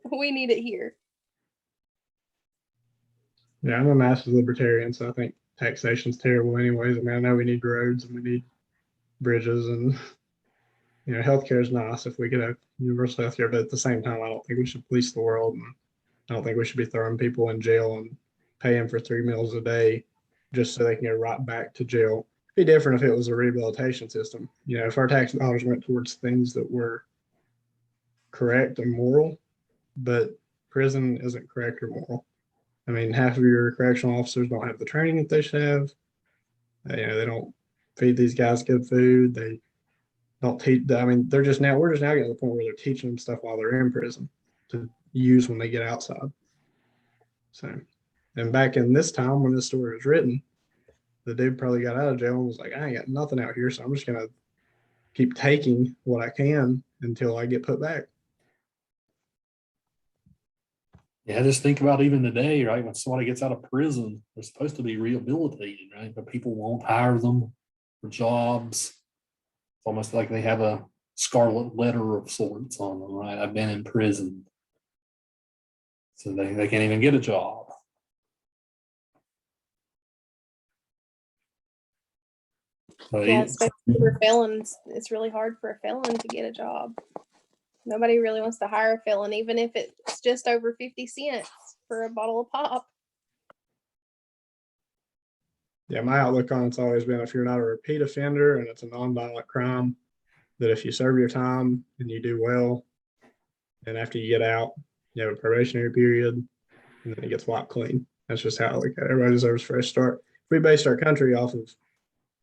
We need it here. Yeah, I'm a massive libertarian, so I think taxation's terrible anyways. I mean, I know we need roads and we need bridges, and healthcare is nice if we could have universal healthcare, but at the same time, I don't think we should police the world, and I don't think we should be throwing people in jail and paying for 3 meals a day just so they can go right back to jail. It'd be different if it was a rehabilitation system. You know, if our tax dollars went towards things that were correct and moral, but prison isn't correct or moral. I mean, half of your correctional officers don't have the training that they should have. You know, they don't feed these guys good food. They don't teach. I mean, we're just now getting to the point where they're teaching them stuff while they're in prison to use when they get outside. So, and back in this time when this story was written, the dude probably got out of jail and was like, I ain't got nothing out here, so I'm just gonna keep taking what I can until I get put back. Yeah, just think about even today, right? When somebody gets out of prison, they're supposed to be rehabilitated, right? But people won't hire them for jobs. It's almost like they have a scarlet letter of sorts on them, right? I've been in prison. So they can't even get a job. So Yeah, especially for felons, it's really hard for a felon to get a job. Nobody really wants to hire a felon, even if it's just over 50 cents for a bottle of pop. Yeah, my outlook on it's always been if you're not a repeat offender and it's a nonviolent crime, that if you serve your time and you do well, and after you get out, you have a probationary period, and then it gets wiped clean. That's just how I look at it. Everybody deserves a fresh start. If we based our country off of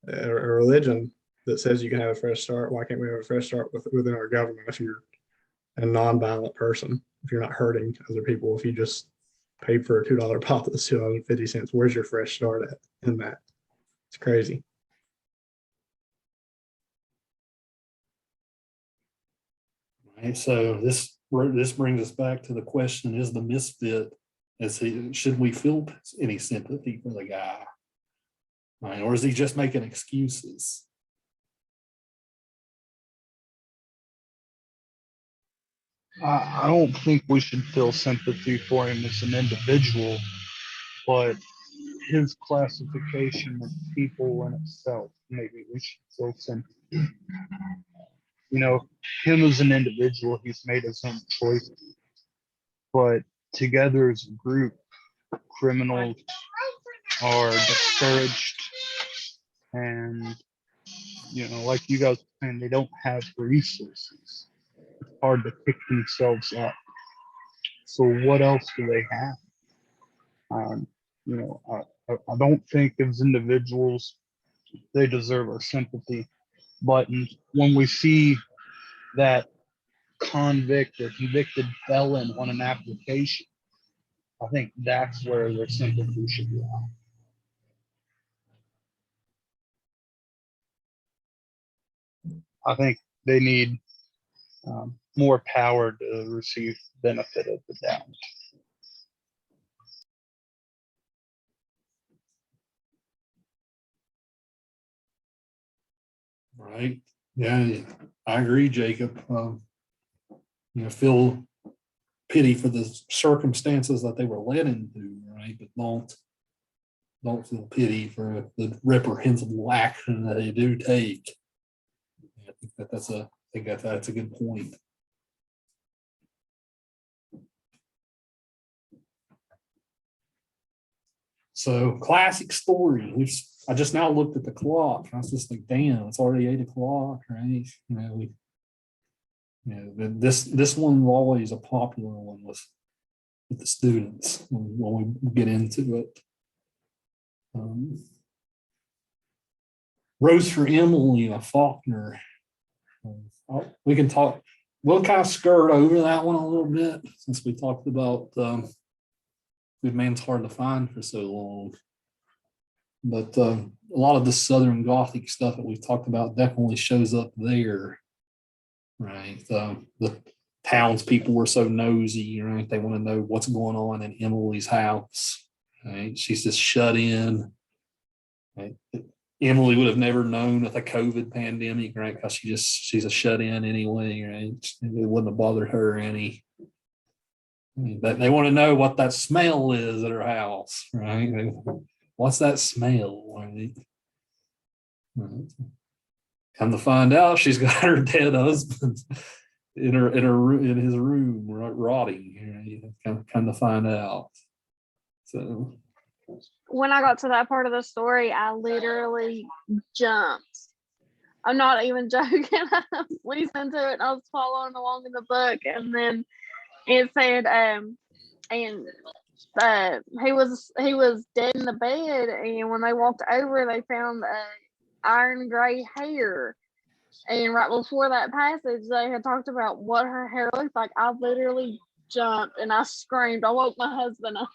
a religion that says you can have a fresh start, why can't we have a fresh start within our government if you're a nonviolent person, if you're not hurting other people, if you just paid for a $2 pop that's 250 cents, where's your fresh start at in that? It's crazy. right, so this brings us back to the question: is the misfit? Should we feel any sympathy for the guy, right, or is he just making excuses? I don't think we should feel sympathy for him as an individual, but his classification of people in itself, maybe we should feel sympathy. You know, him as an individual, he's made his own choices, but together as a group, criminals are discouraged, and you know, like you guys were saying, they don't have resources. It's hard to pick themselves up. So what else do they have? You know, I don't think as individuals they deserve our sympathy, but when we see that convict or convicted felon on an application, I think that's where their sympathy should be. I think they need more power to receive benefit of the doubt. Right? Yeah, I agree, Jacob. You know, feel pity for the circumstances that they were led into, right? But don't feel pity for the reprehensible action that they do take. I think that's a good point. So classic story. I just now looked at the clock. I was just like, damn, it's already 8 o'clock, right? This one was always a popular one with the students when we get into it. Rose for Emily, a Faulkner. We can talk. We'll kind of skirt over that one a little bit since we talked about Good Man's Hard to Find for so long. But a lot of the Southern Gothic stuff that we've talked about definitely shows up there, right? The townspeople were so nosy, right? They want to know what's going on in Emily's house, right? She's just shut in. Right? Emily would have never known with a COVID pandemic, right? Because she's a shut in anyway, right? It wouldn't have bothered her any. I mean, they want to know what that smell is at her house, right? What's that smell? Right? Come to find out, she's got her dead husband in his room, rotting. Right? Come to find out. So when I got to that part of the story, I literally jumped. I'm not even joking. I was listening to it and I was following along in the book, and then it said, and he was dead in the bed, and when they walked over, they found iron gray hair. And right before that passage, they had talked about what her hair looked like. I literally jumped and I screamed. I woke my husband up.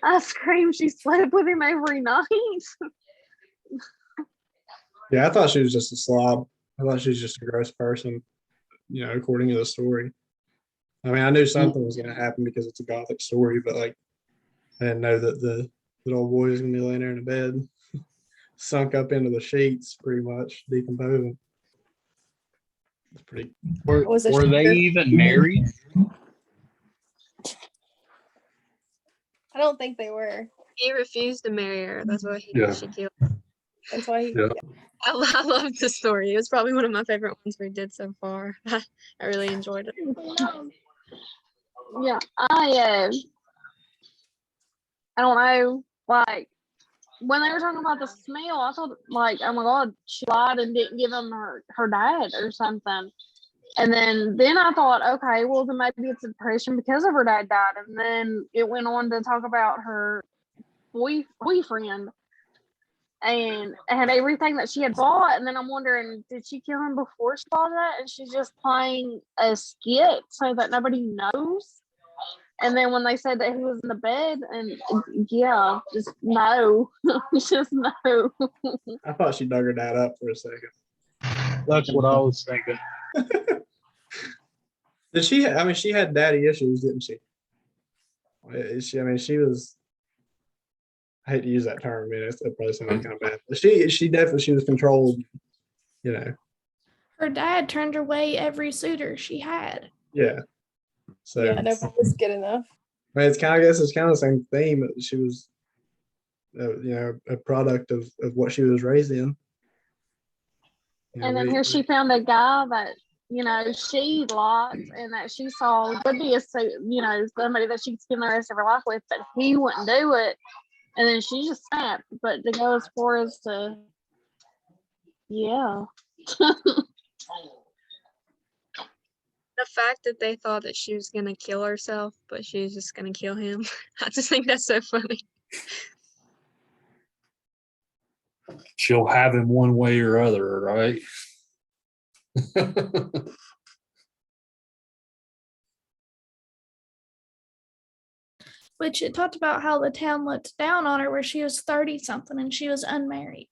I screamed. She slept with him every night. Yeah, I thought she was just a slob. I thought she was just a gross person, according to the story. I mean, I knew something was going to happen because it's a gothic story, but like, I didn't know that the little boy was going to be laying there in the bed, sunk up into the sheets, pretty much decomposing. It's pretty. Were, Was a were they shocker. even married? I don't think they were. He refused to marry her. That's why Yeah. she killed. That's why he, Yeah. I love the story. It was probably one of my favorite ones we did so far. I really enjoyed it. Yeah, I don't know. Like when they were talking about the smell, I thought like, oh my god, she lied and didn't give him her dad or something. And then I thought, okay, well then maybe it's depression because of her dad died. And then it went on to talk about her boyfriend and had everything that she had bought. And then I'm wondering, did she kill him before she bought that? And she's just playing a skit so that nobody knows. And then when they said that he was in the bed, and yeah, just no, just no. I thought she dug her dad up for a second. That's what I was thinking. Did she? I mean, she had daddy issues, didn't she? She was. I hate to use that term. I mean, it probably sounded kind of bad. But she definitely was controlled. Her dad turned away every suitor she had. Yeah. So yeah, nobody was good enough. I mean, it's kind of the same theme. That she was, a product of what she was raised in. And then here she found a guy that she liked and that she saw would be somebody that she could spend the rest of her life with, but he wouldn't do it. And then she just snapped. But to go as far as to, yeah. The fact that they thought that she was gonna kill herself, but she was just gonna kill him. I just think that's so funny. She'll have him one way or other, right? Which it talked about how the town looked down on her where she was 30 something and she was unmarried.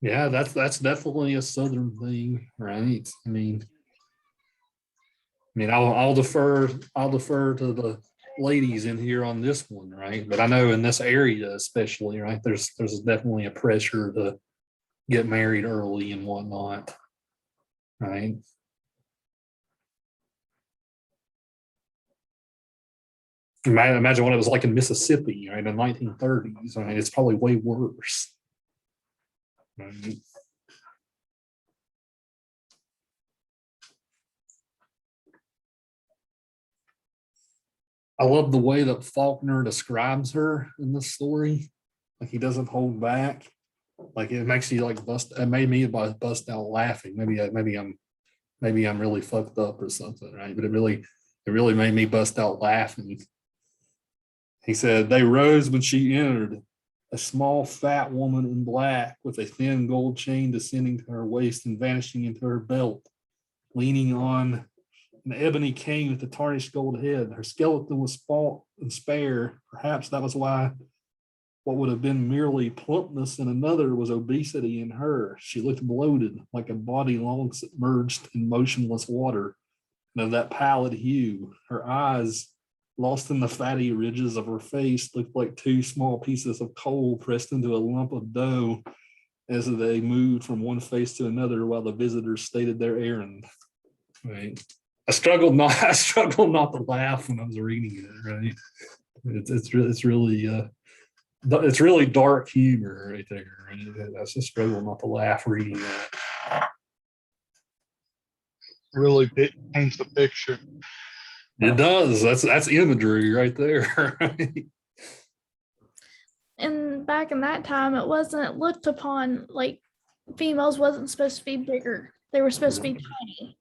Yeah, that's definitely a Southern thing, right? I mean, I'll defer to the ladies in here on this one, right? But I know in this area especially, right, there's definitely a pressure to get married early and whatnot, right? Imagine what it was like in Mississippi, right, in the 1930s. I mean, it's probably way worse. Right? I love the way that Faulkner describes her in this story. Like he doesn't hold back. Like it makes you like bust. It made me bust out laughing. Maybe I'm really fucked up or something, right? But it really made me bust out laughing. He said, "They rose when she entered, a small fat woman in black with a thin gold chain descending to her waist and vanishing into her belt, leaning on an ebony cane with a tarnished gold head. Her skeleton was small and spare. Perhaps that was why what would have been merely plumpness in another was obesity in her. She looked bloated, like a body long submerged in motionless water, and of that pallid hue. Her eyes, lost in the fatty ridges of her face, looked like two small pieces of coal pressed into a lump of dough as they moved from one face to another while the visitors stated their errand." Right. I struggled not to laugh when I was reading it. Right. It's really dark humor right there. Right? I just struggle not to laugh reading that. really paints the picture. It does. That's imagery right there. Right? And back in that time, it wasn't looked upon like females wasn't supposed to be bigger. They were supposed to be tiny.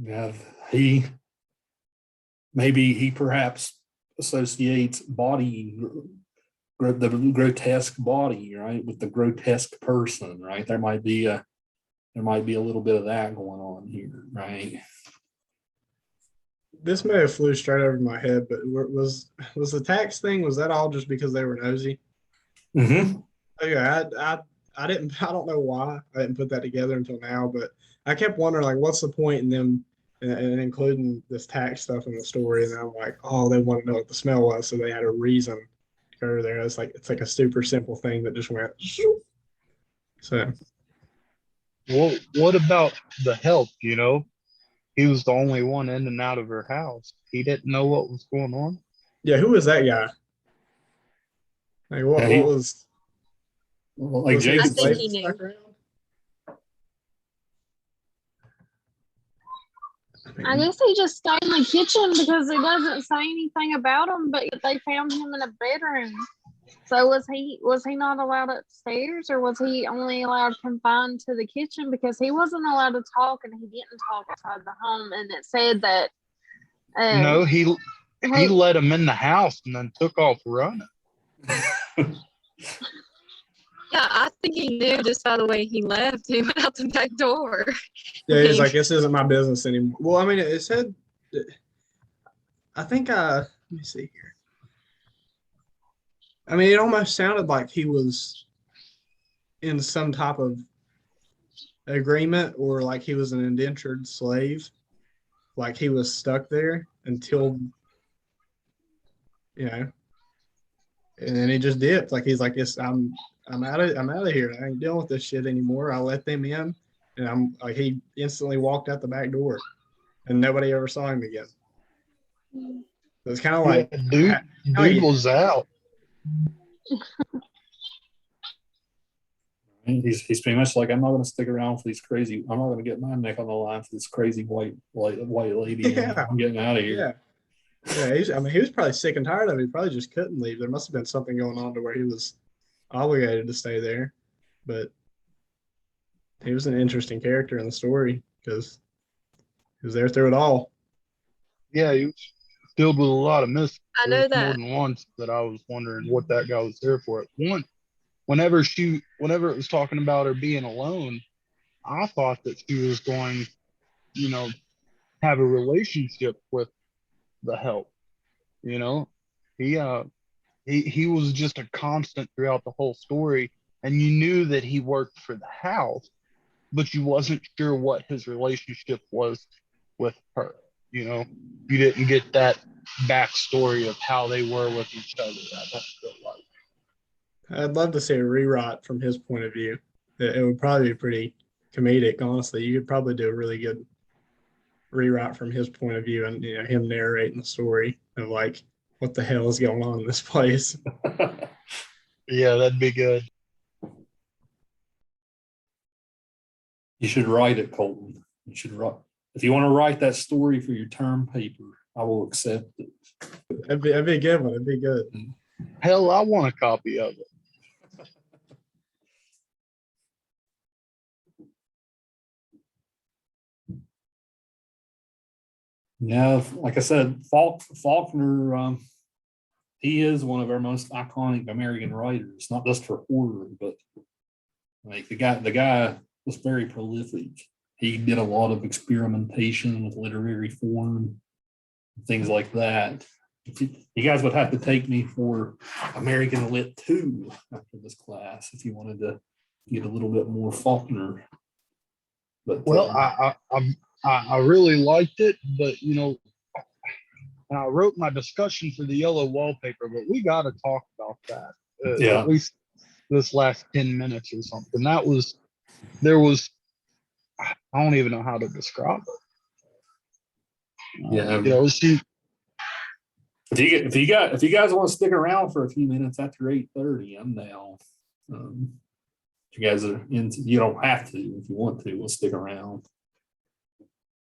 Yeah, he perhaps associates the grotesque body, right, with the grotesque person, right? There might be a little bit of that going on here, right? This may have flew straight over my head, but was the tax thing? Was that all just because they were nosy? Mm-hmm. Okay, I didn't. I don't know why I didn't put that together until now, but I kept wondering like, what's the point in them and including this tax stuff in the story? And I'm like, oh, they want to know what the smell was, so they had a reason to go there. It's like a super simple thing that just went. So What about the help? He was the only one in and out of her house. He didn't know what was going on. yeah, who was that guy? Like what was Like was he Jason I think slave he that knew. stuck around? I guess he just stayed in the kitchen because it doesn't say anything about him, but they found him in a bedroom. So was he not allowed upstairs, or was he only allowed confined to the kitchen because he wasn't allowed to talk and he didn't talk outside the home? And it said that No, he let him in the house and then took off running. Yeah, I think he knew just by the way he left. He went out the back door. Yeah, he's like, this isn't my business anymore. Well, I mean, it said, I think, let me see here. I mean, it almost sounded like he was in some type of agreement or like he was an indentured slave. Like he was stuck there until, and then he just dipped. Like he's like, yes, I'm out of here. I ain't dealing with this shit anymore. I let them in. And I'm like, he instantly walked out the back door and nobody ever saw him again. So it's kind of like, dude was out. He's pretty much like, I'm not going to stick around for these crazy. I'm not going to get my neck on the line for this crazy white lady. Yeah. I'm getting out of here. Yeah. He was probably sick and tired of it. He probably just couldn't leave. There must have been something going on to where he was obligated to stay there. But he was an interesting character in the story because he was there through it all. Yeah, he was filled with a lot of mystery. I know More that. than once that I was wondering what that guy was there for. Whenever it was talking about her being alone, I thought that she was going, have a relationship with the help. He he was just a constant throughout the whole story, and you knew that he worked for the house, but you wasn't sure what his relationship was with her. You didn't get that backstory of how they were with each other. I don't feel like. I'd love to see a rewrite from his point of view. It would probably be pretty comedic, honestly. You could probably do a really good rewrite from his point of view and him narrating the story of like what the hell is going on in this place. Yeah, that'd be good. You should write it, Colton. You should write. If you want to write that story for your term paper, I will accept it. That'd be a good one. It'd be good. Hell, I want a copy of it. Yeah, like I said, Faulkner, he is one of our most iconic American writers, not just for horror, but like the guy was very prolific. He did a lot of experimentation with literary form, things like that. You guys would have to take me for American Lit 2 after this class if you wanted to get a little bit more Faulkner. But well, I really liked it, but and I wrote my discussion for the yellow wallpaper, but we got to talk about that. Yeah. At least this last 10 minutes or something. I don't even know how to describe it. Yeah. She If you guys want to stick around for a few minutes after 8:30, I'm down. If you guys are into, you don't have to. If you want to, we'll stick around.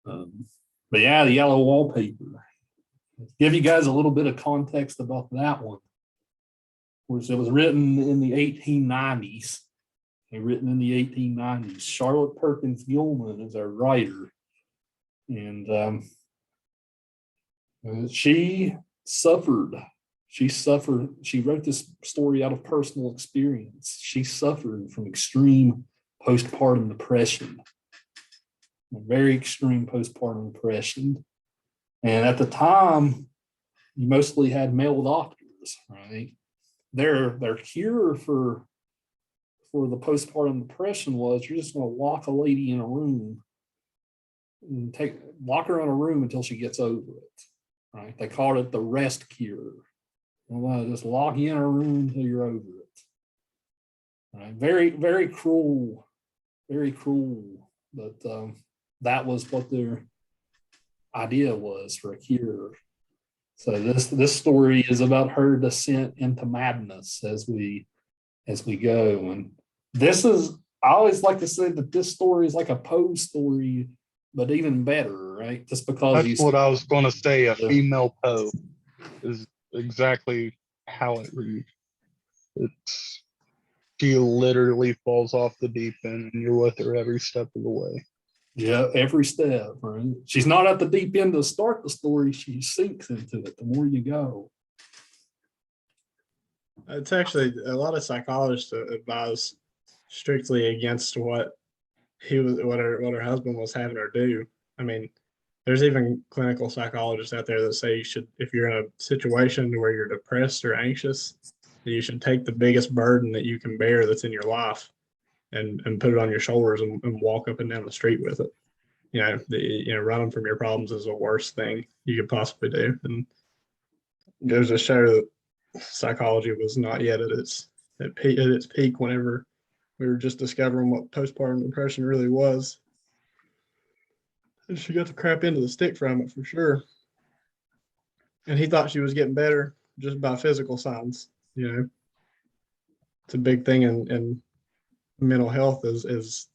But yeah, the yellow wallpaper. Give you guys a little bit of context about that one. It was written in the 1890s. Written in the 1890s. Charlotte Perkins Gilman is our writer. And she suffered. She wrote this story out of personal experience. She suffered from extreme postpartum depression. Very extreme postpartum depression. And at the time, you mostly had male doctors, right? Their cure for the postpartum depression was you're just going to lock a lady in a room and lock her in a room until she gets over it, right? They called it the rest cure. Well, just lock you in a room until you're over it. Right? Very, very cruel, very cruel. But that was what their idea was for a cure. So this story is about her descent into madness as we go. And this is, I always like to say that this story is like a Poe story, but even better, right? Just because That's what I was going to say. A female Poe is exactly how it reads. She literally falls off the deep end, and you're with her every step of the way. Yeah, every step, right? She's not at the deep end to start the story. She sinks into it the more you go. It's actually a lot of psychologists advise strictly against what her husband was having her do. I mean, there's even clinical psychologists out there that say you should, if you're in a situation where you're depressed or anxious, that you should take the biggest burden that you can bear that's in your life and put it on your shoulders and walk up and down the street with it. Running from your problems is the worst thing you could possibly do. And it goes to show that psychology was not yet at its peak whenever we were just discovering what postpartum depression really was. And she got the crap into the stick from it for sure. And he thought she was getting better just by physical signs. It's a big thing in mental health is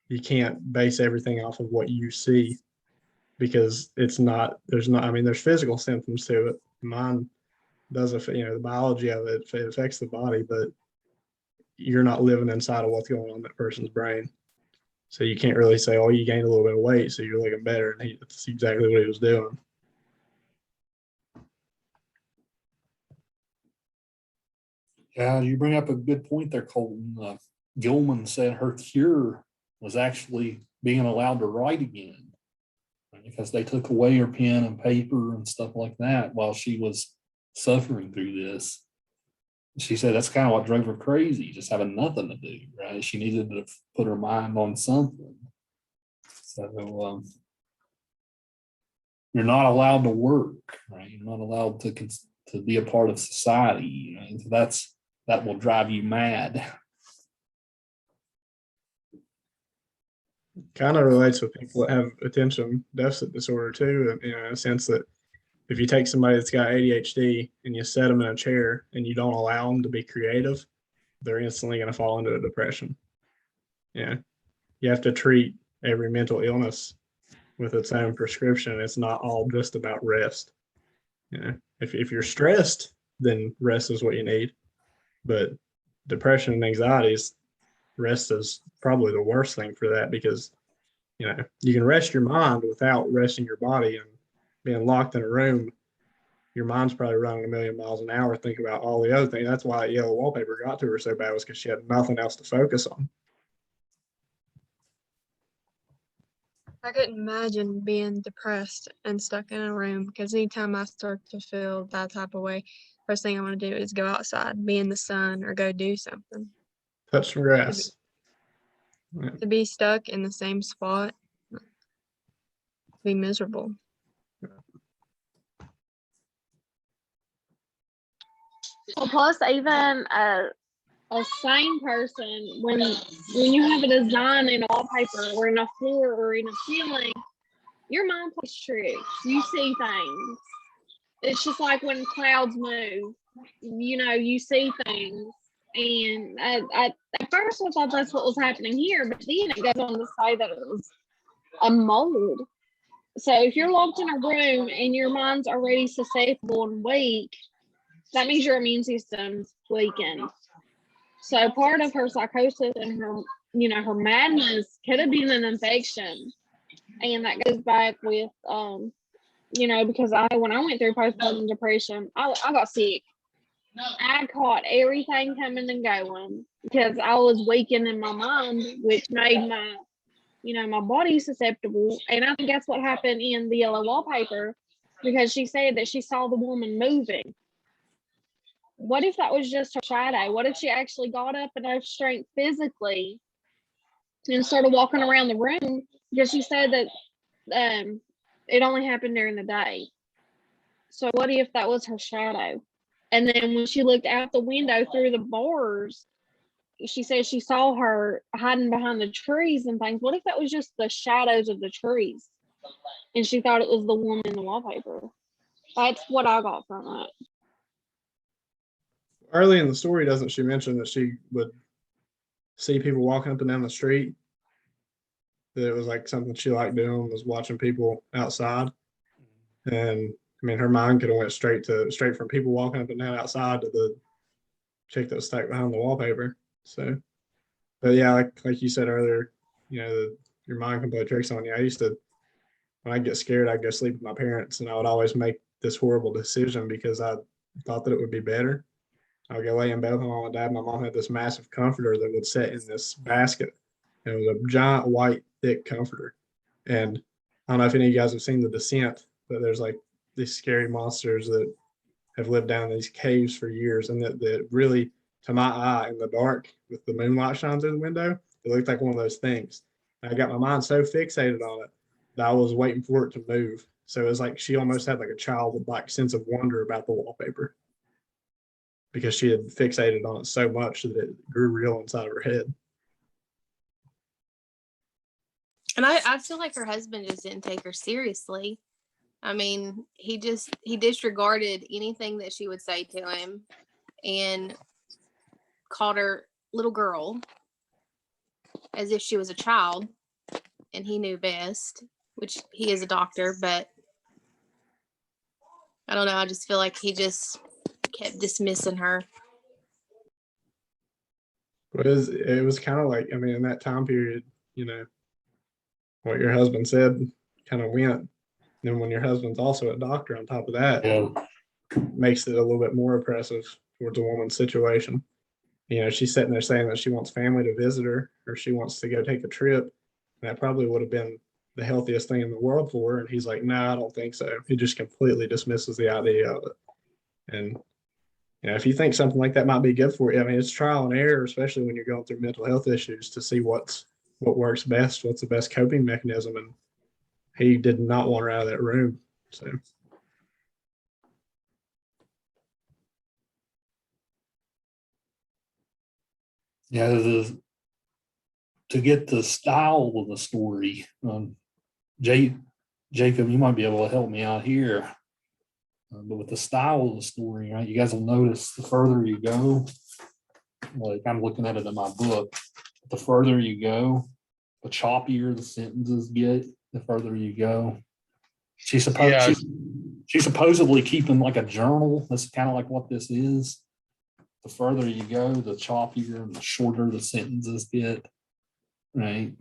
you can't base everything off of what you see, because there's physical symptoms to it. Mine does affect, the biology of it affects the body, but you're not living inside of what's going on in that person's brain. So you can't really say, oh, you gained a little bit of weight, so you're looking better. And that's exactly what he was doing. Yeah, you bring up a good point there, Colton. Gilman said her cure was actually being allowed to write again, because they took away her pen and paper and stuff like that while she was suffering through this. She said that's kind of what drove her crazy, just having nothing to do, right? She needed to put her mind on something. So you're not allowed to work, right? You're not allowed to be a part of society. So that will drive you mad. Kind of relates with people that have attention deficit disorder too, in a sense that if you take somebody that's got ADHD and you set them in a chair and you don't allow them to be creative, they're instantly going to fall into a depression. Yeah. You have to treat every mental illness with its own prescription. It's not all just about rest. If you're stressed, then rest is what you need. But depression and anxieties, rest is probably the worst thing for that, because you can rest your mind without resting your body. And being locked in a room, your mind's probably running a million miles an hour thinking about all the other things. That's why yellow wallpaper got to her so bad, was because she had nothing else to focus on. I couldn't imagine being depressed and stuck in a room, because anytime I start to feel that type of way, first thing I want to do is go outside, be in the sun, or go do something. Touch some grass. To be stuck in the same spot, be miserable. Well, plus even a sane person, when you have a design in a wallpaper or in a floor or in a ceiling, your mind plays tricks. You see things. It's just like when clouds move. You see things. And at first I thought that's what was happening here, but then it goes on to say that it was a mold. So if you're locked in a room and your mind's already susceptible and weak, that means your immune system's weakened. So part of her psychosis and her, her madness could have been an infection. And that goes back with, because when I went through postpartum depression, I got sick. I caught everything coming and going because I was weakening my mind, which made my body susceptible. And I think that's what happened in the yellow wallpaper, because she said that she saw the woman moving. What if that was just her shadow? What if she actually got up enough strength physically and started walking around the room? Because she said that it only happened during the day. So what if that was her shadow? And then when she looked out the window through the bars, she said she saw her hiding behind the trees and things. What if that was just the shadows of the trees? And she thought it was the woman in the wallpaper. That's what I got from it. Early in the story, doesn't she mention that she would see people walking up and down the street? That it was like something she liked doing was watching people outside. And I mean, her mind could have went straight from people walking up and down outside to the chick that was stuck behind the wallpaper. So, but yeah, like you said earlier, your mind can play tricks on you. I used to, when I get scared, I'd go sleep with my parents, and I would always make this horrible decision because I thought that it would be better. I would go lay in bed with my mom and dad. My mom had this massive comforter that would sit in this basket. It was a giant white thick comforter. And I don't know if any of you guys have seen The Descent, but there's like these scary monsters that have lived down in these caves for years, and that really, to my eye in the dark with the moonlight shining through the window, it looked like one of those things. And I got my mind so fixated on it that I was waiting for it to move. So it was like she almost had like a childlike sense of wonder about the wallpaper because she had fixated on it so much that it grew real inside of her head. And I feel like her husband just didn't take her seriously. I mean, he disregarded anything that she would say to him and called her little girl as if she was a child, and he knew best, which he is a doctor, but I don't know. I just feel like he just kept dismissing her. It was kind of like, I mean, in that time period, what your husband said kind of went. And when your husband's also a doctor on top of that, makes it a little bit more oppressive towards a woman's situation. She's sitting there saying that she wants family to visit her or she wants to go take a trip. And that probably would have been the healthiest thing in the world for her. And he's like, no, I don't think so. He just completely dismisses the idea of it. And, if you think something like that might be good for you, I mean, it's trial and error, especially when you're going through mental health issues, to see what works best, what's the best coping mechanism. And he did not want her out of that room. So. Yeah, to get the style of the story, Jacob, you might be able to help me out here. But with the style of the story, right, you guys will notice the further you go, like I'm looking at it in my book, the further you go, the choppier the sentences get, the further you go. She's supposedly keeping like a journal. That's kind of like what this is. The further you go, the choppier and the shorter the sentences get. Right.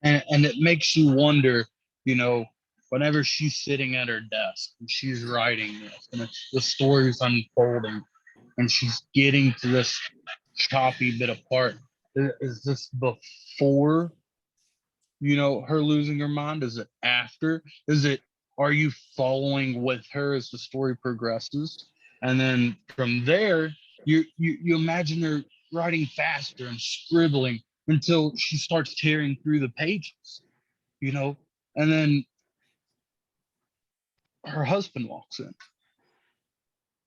And it makes you wonder, whenever she's sitting at her desk and she's writing this and the story's unfolding and she's getting to this choppy bit of part, is this before, her losing her mind? Is it after? Are you following with her as the story progresses? And then from there, you imagine her writing faster and scribbling until she starts tearing through the pages, and then her husband walks in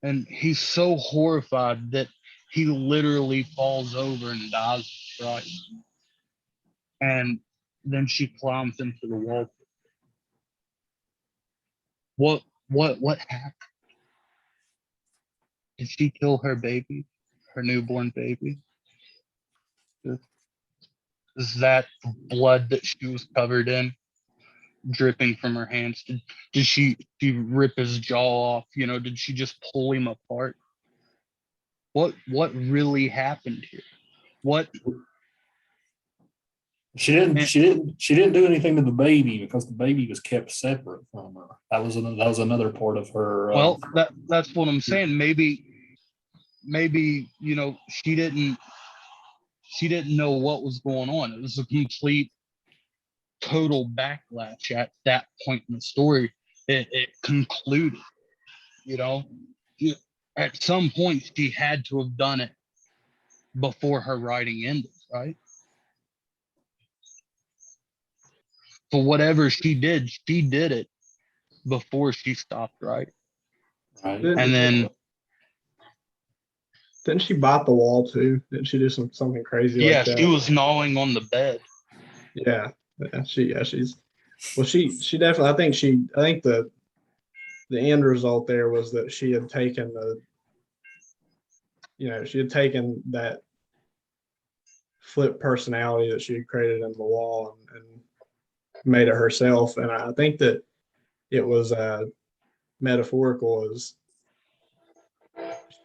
and he's so horrified that he literally falls over and dies of fright. And then she climbs into the wall. What happened? Did she kill her baby? her newborn baby? Is that the blood that she was covered in, dripping from her hands? Did she rip his jaw off? Did she just pull him apart? What really happened here? What? She didn't do anything to the baby because the baby was kept separate from her. That was another part of her. Well, that's what I'm saying. Maybe she didn't know what was going on. It was a complete total backlash at that point in the story. It concluded, at some point she had to have done it before her writing ended, right? For whatever she did it before she stopped writing. Right. And then Didn't she bite the wall too? Didn't she do something crazy yeah, like that? she was gnawing on the bed. Yeah, she's well. She definitely. I think the end result there was that she had taken she had taken that flip personality that she had created in the wall and made it herself. And I think that it was metaphorical as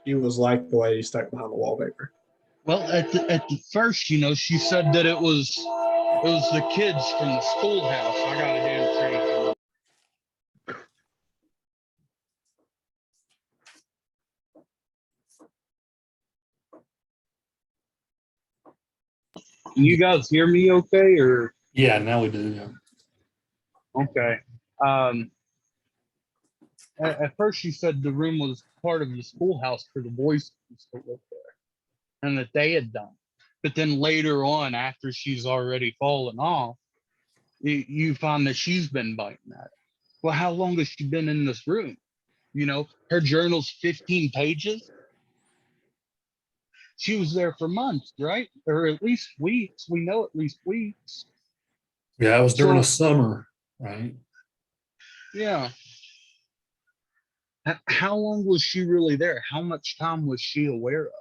she was like the lady stuck behind the wallpaper. Well, at the first, she said that it was the kids from the schoolhouse. I got a damn train. Can you guys hear me okay, or? Yeah, now we do. Okay. At first she said the room was part of the schoolhouse for the boys to live there, and that they had done. But then later on, after she's already fallen off, you find that she's been biting at it. Well, how long has she been in this room? Her journal's 15 pages. She was there for months, right? Or at least weeks. We know at least weeks. Yeah, it was during the So- summer, right? Yeah. How long was she really there? How much time was she aware of?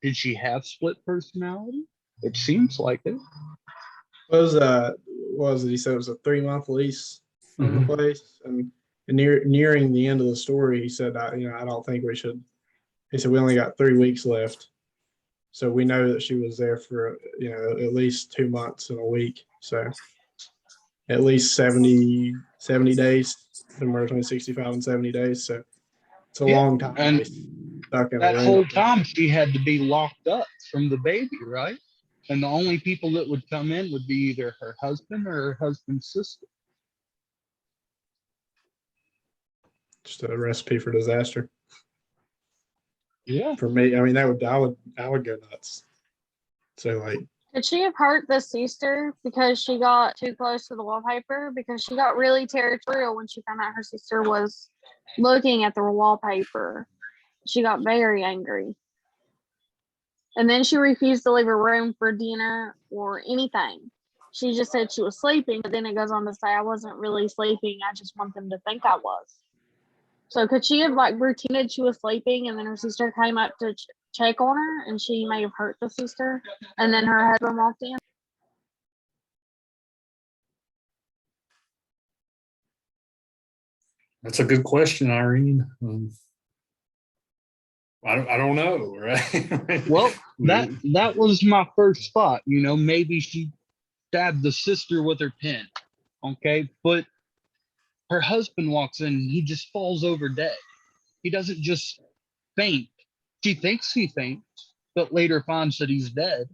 Did she have split personality? It seems like it. Was it? He said it was a 3-month lease on the Mhm. place, and nearing the end of the story, he said, I don't think we should. He said we only got 3 weeks left, so we know that she was there for at least 2 months and a week, so at least 70 days, somewhere between 65 and 70 days. So it's a Yeah, long time to and be stuck in a that room. whole time she had to be locked up from the baby, right? And the only people that would come in would be either her husband or her husband's sister. Just a recipe for disaster. Yeah. For me, I mean, I would go nuts. So like, Could she have hurt the sister because she got too close to the wallpaper? Because she got really territorial when she found out her sister was looking at the wallpaper. She got very angry. And then she refused to leave her room for dinner or anything. She just said she was sleeping, but then it goes on to say, I wasn't really sleeping. I just want them to think I was. So could she have pretended she was sleeping and then her sister came up to check on her and she may have hurt the sister and then her husband walked in? That's a good question, Irene. I don't know, right? Well, that was my first thought. Maybe she stabbed the sister with her pen. Okay, but her husband walks in and he just falls over dead. He doesn't just faint. She thinks he faints, but later finds that he's dead.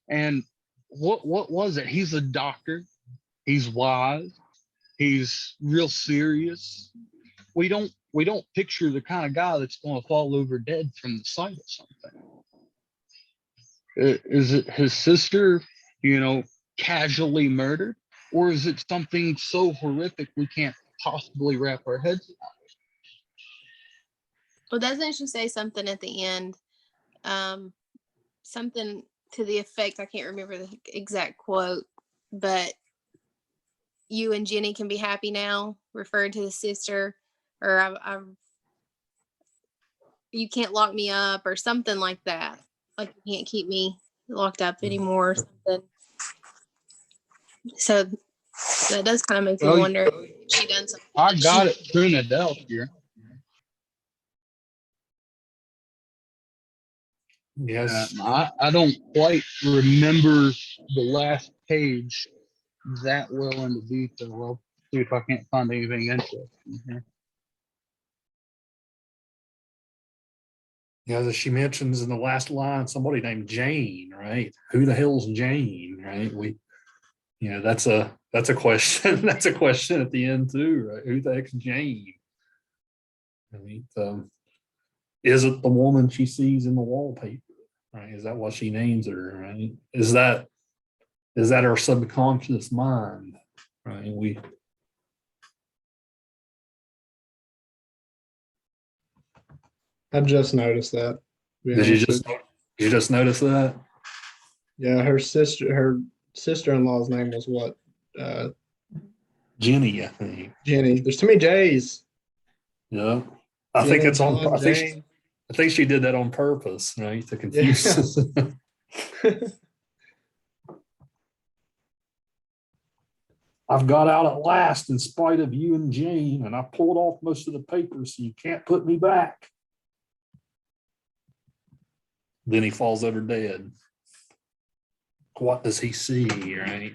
And what was it? He's a doctor. He's wise. He's real serious. We don't picture the kind of guy that's going to fall over dead from the sight of something. Is it his sister, casually murdered, or is it something so horrific we can't possibly wrap our heads around? Well, doesn't she say something at the end? Something to the effect, I can't remember the exact quote, but you and Jenny can be happy now, referring to the sister, or you can't lock me up or something like that. Like you can't keep me locked up anymore or something. So that does kind of make me Well, wonder if she done something. I got it printed out here. Yes. I don't quite remember the last page that well into detail. I'll see if I can't find anything interesting here. Yeah, as she mentions in the last line, somebody named Jane, right? Who the hell's Jane, right? That's a question. That's a question at the end too, right? Who the heck's Jane? I mean, is it the woman she sees in the wallpaper? Right? Is that what she names her? Right? Is that her subconscious mind? Right? I just noticed that. to be Did you honest with just notice that? Yeah, her sister-in-law's name was what? Jenny, I think. Jenny. There's too many J's. Yeah. I think Jenny, it's on. John, Jane. I think she did that on purpose, right? To confuse Yeah. us. I've got out at last in spite of you and Jane, and I pulled off most of the papers, so you can't put me back. Then he falls over dead. What does he see, right?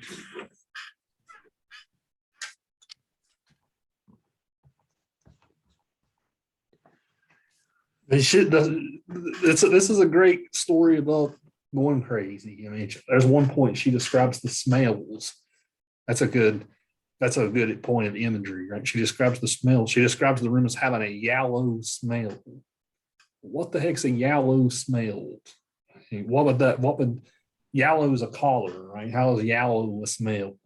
This is a great story about going crazy. I mean, there's one point she describes the smells. That's a good point of imagery, right? She describes the smell. She describes the room as having a yellow smell. What the heck's a yellow smell? I mean, what would yellow is a color, right? How is yellow a smell?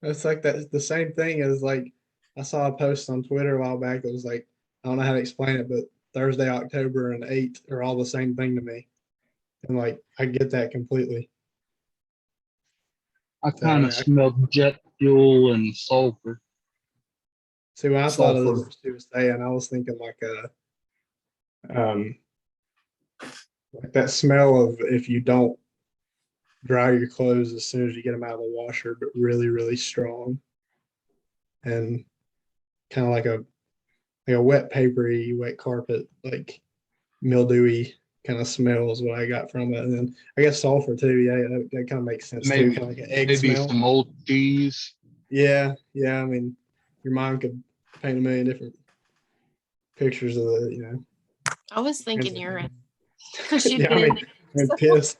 It's like that. The same thing as like I saw a post on Twitter a while back that was like, I don't know how to explain it, but Thursday, October, and 8 are all the same thing to me. And like I get that completely. I So, kind of smelled jet fuel and sulfur. see, when I thought of Sulfur. what she was saying, I was thinking like like that smell of if you don't dry your clothes as soon as you get them out of the washer, but really, really strong, and kind of like a wet papery, wet carpet, like mildewy kind of smell is what I got from it. And then I guess sulfur too. Yeah, that kind of makes sense too. Maybe Kind of like an egg maybe smell. some old cheese. Yeah, yeah. I mean, your mind could paint a million different pictures of the. I was thinking urine. Because you'd Yeah, get I in mean, there. and piss.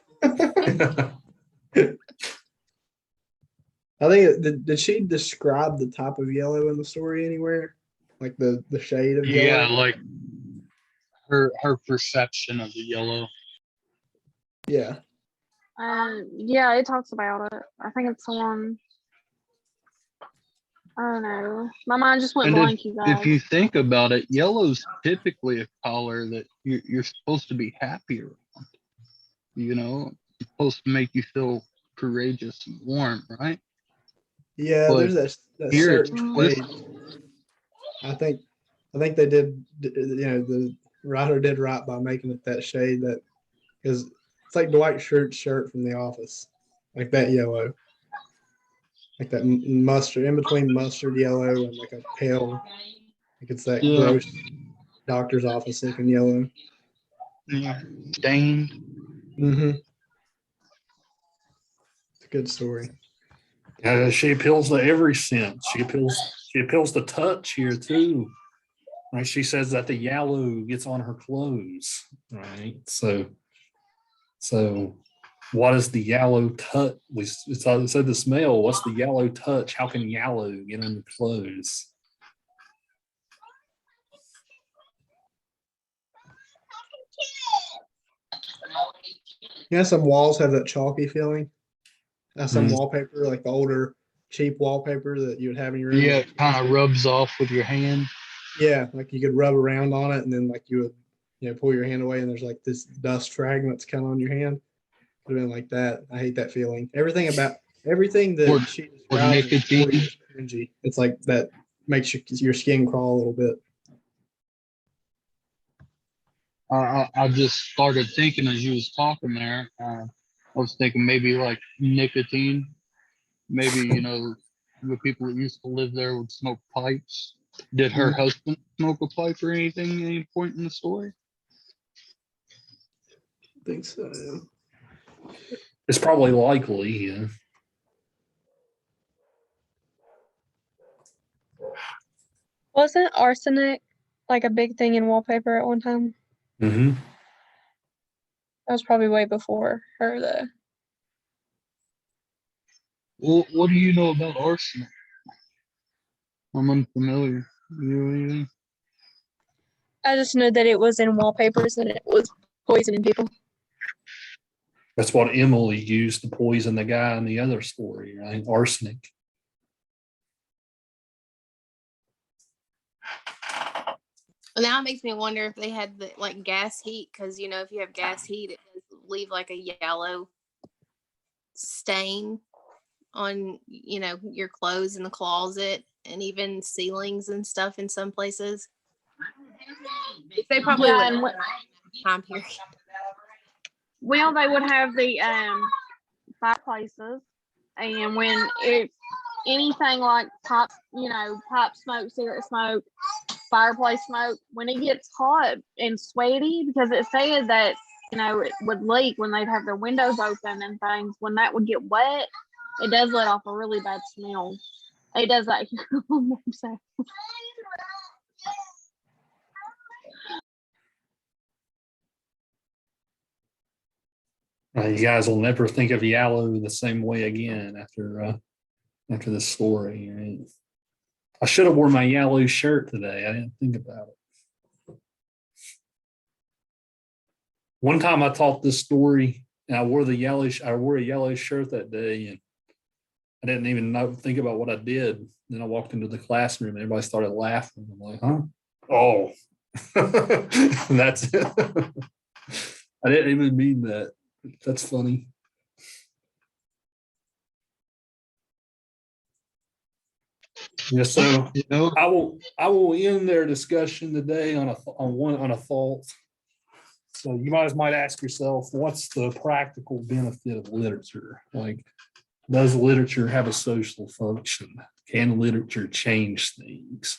I think did she describe the type of yellow in the story anywhere? Like the shade of yellow? Yeah, like her perception of the yellow. Yeah. Yeah, it talks about it. I think it's on. I don't know. My mind just went And blank, you if guys. you think about it, yellow's typically a color that you're supposed to be happy around. It's supposed to make you feel courageous and warm, right? Yeah, But there's that here it's certain twisted. shade. I think they did. The writer did right by making it that shade that because it's like Dwight Schrute's shirt from The Office, like that yellow, like that mustard in between mustard yellow and like a pale, like it's that Yeah. gross doctor's office looking yellow. Yeah, stained. Mm-hmm. It's a good story. She appeals to every sense. She appeals to touch here too. Right? She says that the yellow gets on her clothes. Right. So what is the yellow touch? We said the smell. What's the yellow touch? How can yellow get on the clothes? Some walls have that chalky feeling. Some Mm. wallpaper, like the older cheap wallpaper that you would have in your room. Yeah, it kind of rubs off with your hand. Yeah, like you could rub around on it, and then like you would, pull your hand away, and there's like this dust fragments kind of on your hand. Could have been like that. I hate that feeling. Everything that Or- she or describes is nicotine. really cringy. It's like that makes your skin crawl a little bit. I just started thinking as you was talking there. I was thinking maybe like nicotine. Maybe, the people that used to live there would smoke pipes. Did her husband smoke a pipe or anything at any point in the story? I think so. It's probably likely, yeah. Wasn't arsenic like a big thing in Wallpaper at one time? Mm-hmm. That was probably way before her, though. Well, what do you know about arsenic? I'm unfamiliar. You know anything? I just know that it was in wallpapers and it was poisoning people. That's what Emily used to poison the guy in the other story, right? Arsenic. Well, now it makes me wonder if they had the like gas heat, because if you have gas heat, it does leave like a yellow stain on your clothes in the closet and even ceilings and stuff in some places. They probably Yeah, would and time period. well, they would have the fireplaces, and when it's anything like pipe smoke, cigarette smoke, fireplace smoke, when it gets hot and sweaty, because it said that it would leak when they'd have their windows open and things. When that would get wet, it does let off a really bad smell. It does that here on the website. You guys will never think of Yellow the same way again after this story. Right? I should have worn my yellow shirt today. I didn't think about it. One time I taught this story and I wore a yellow shirt that day, and I didn't even think about what I did. Then I walked into the classroom and everybody started laughing. I'm like, huh? Oh, that's it. I didn't even mean that. That's funny. Yeah, so I will end their discussion today on a thought. So you might ask yourself, what's the practical benefit of literature? Like, does literature have a social function? Can literature change things?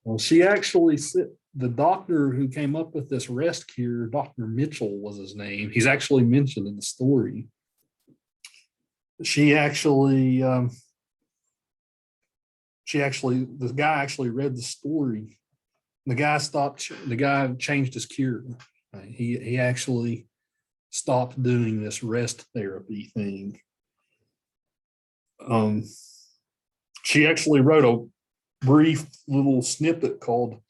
Well, she actually said, the doctor who came up with this rest cure, Dr. Mitchell was his name. He's actually mentioned in the story. The guy actually read the story. The guy changed his cure. Right? He actually stopped doing this rest therapy thing. She actually wrote a brief little snippet called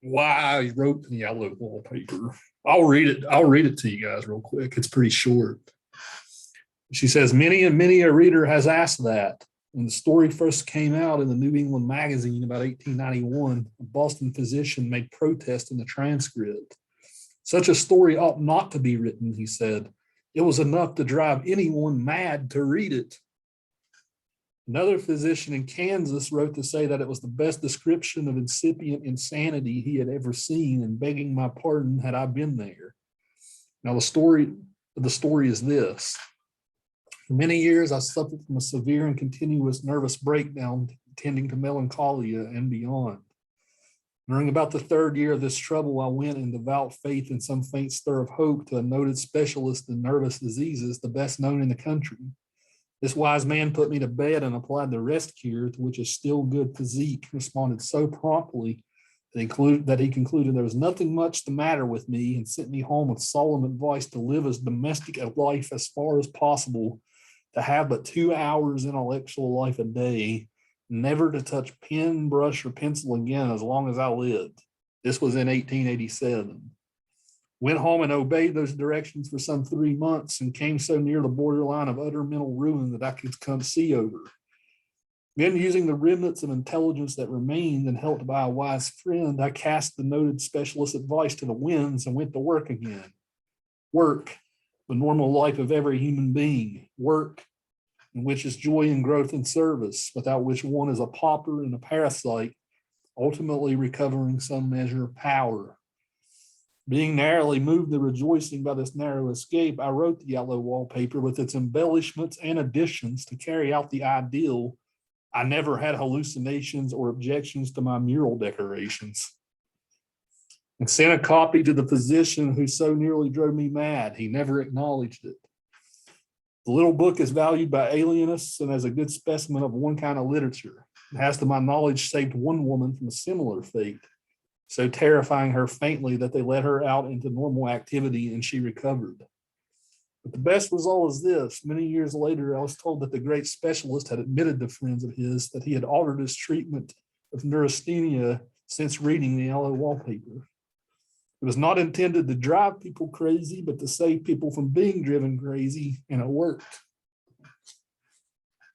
"Why I Wrote the Yellow Wallpaper." I'll read it to you guys real quick. It's pretty short. She says, many a reader has asked that. When the story first came out in the New England magazine about 1891, a Boston physician made protest in the transcript. Such a story ought not to be written, he said. It was enough to drive anyone mad to read it. Another physician in Kansas wrote to say that it was the best description of incipient insanity he had ever seen, and begging my pardon had I been there. Now the story is this. For many years, I suffered from a severe and continuous nervous breakdown tending to melancholia and beyond. During about the third year of this trouble, I went in devout faith and some faint stir of hope to a noted specialist in nervous diseases, the best known in the country. This wise man put me to bed and applied the rest cure, to which a still good physique responded so promptly that he concluded there was nothing much the matter with me, and sent me home with solemn advice to live as domestic a life as far as possible, to have but 2 hours intellectual life a day, never to touch pen, brush, or pencil again as long as I lived. This was in 1887. Went home and obeyed those directions for some 3 months, and came so near the borderline of utter mental ruin that I could come see over. Then, using the remnants of intelligence that remained and helped by a wise friend, I cast the noted specialist's advice to the winds and went to work again. Work, the normal life of every human being. Work, in which is joy and growth and service, without which one is a pauper and a parasite, ultimately recovering some measure of power. Being narrowly moved to rejoicing by this narrow escape, I wrote the yellow wallpaper with its embellishments and additions to carry out the ideal. I never had hallucinations or objections to my mural decorations. And sent a copy to the physician who so nearly drove me mad. He never acknowledged it. The little book is valued by alienists and as a good specimen of one kind of literature. It has, to my knowledge, saved one woman from a similar fate, so terrifying her faintly that they let her out into normal activity and she recovered. But the best result is this. Many years later, I was told that the great specialist had admitted to friends of his that he had altered his treatment of neurasthenia since reading the yellow wallpaper. It was not intended to drive people crazy, but to save people from being driven crazy, and it worked.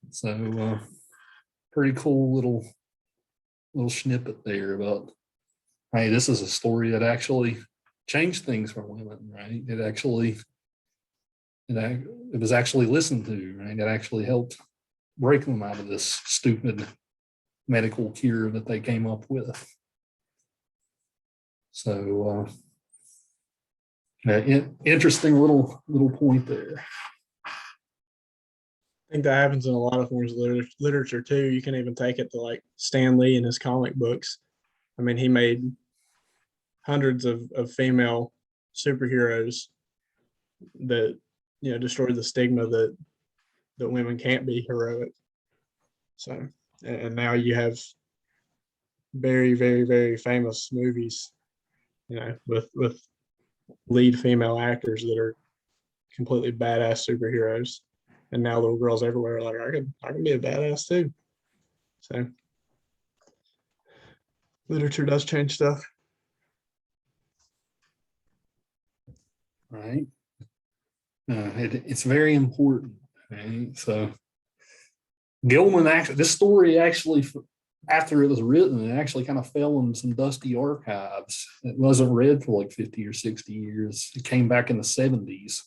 So, pretty cool little snippet there about, hey, this is a story that actually changed things for women, right? It was actually listened to, right? It actually helped break them out of this stupid medical cure that they came up with. So, interesting little point there. I think that happens in a lot of forms of literature too. You can even take it to like Stan Lee and his comic books. I mean, he made hundreds of female superheroes that, you know, destroyed the stigma that women can't be heroic. So, and now you have very, very, very famous movies, you know, with lead female actors that are completely badass superheroes. And now little girls everywhere are like, I can be a badass too. So literature does change stuff. Right. It's very important. Right? So Gilman this story actually, after it was written, it actually kind of fell in some dusty archives. It wasn't read for like 50 or 60 years. It came back in the 70s.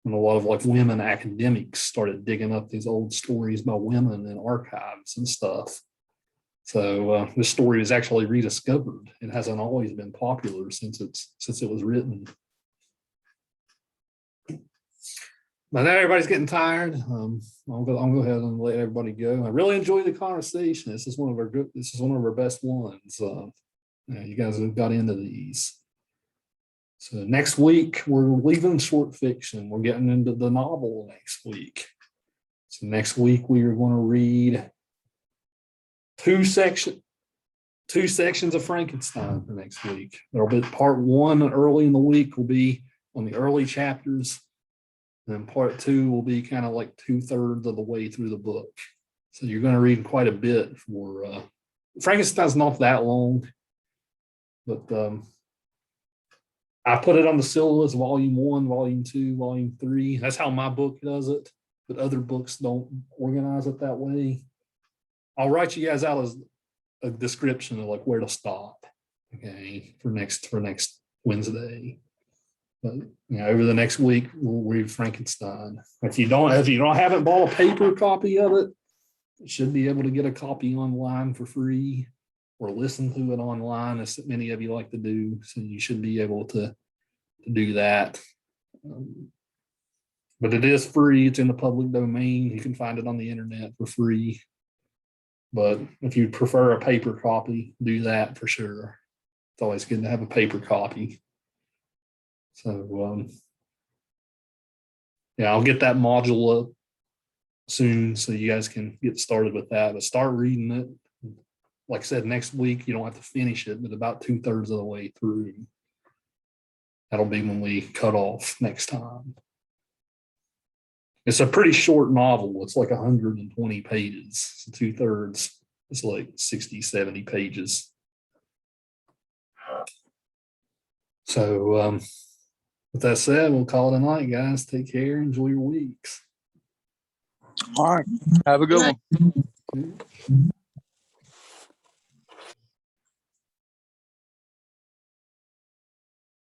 And a lot of like women academics started digging up these old stories by women in archives and stuff. So this story is actually rediscovered. It hasn't always been popular since it was written. But now everybody's getting tired. I'll go ahead and let everybody go. I really enjoyed the conversation. This is one of our best ones. You guys have got into these. So next week, we're leaving short fiction. We're getting into the novel next week. So next week, we are going to read two sections of Frankenstein for next week. There'll be part one early in the week will be on the early chapters. And then part two will be kind of like 2/3 of the way through the book. So you're going to read quite a bit for Frankenstein's not that long, but I put it on the syllabus, volume 1, volume 2, volume 3. That's how my book does it, but other books don't organize it that way. I'll write you guys out as a description of like where to stop, okay, for next Wednesday. But you know, over the next week, we'll read Frankenstein. If you haven't bought a paper copy of it, you should be able to get a copy online for free, or listen to it online, as many of you like to do. So you should be able to do that. But it is free. It's in the public domain. You can find it on the internet for free. But if you prefer a paper copy, do that for sure. It's always good to have a paper copy. So, yeah, I'll get that module up soon so you guys can get started with that. But start reading it. Like I said, next week, you don't have to finish it, but about 2/3 of the way through. That'll be when we cut off next time. It's a pretty short novel. It's like 120 pages. So 2/3 is like 60, 70 pages. So with that said, we'll call it a night, guys. Take care. Enjoy your weeks. All right. Have a good one.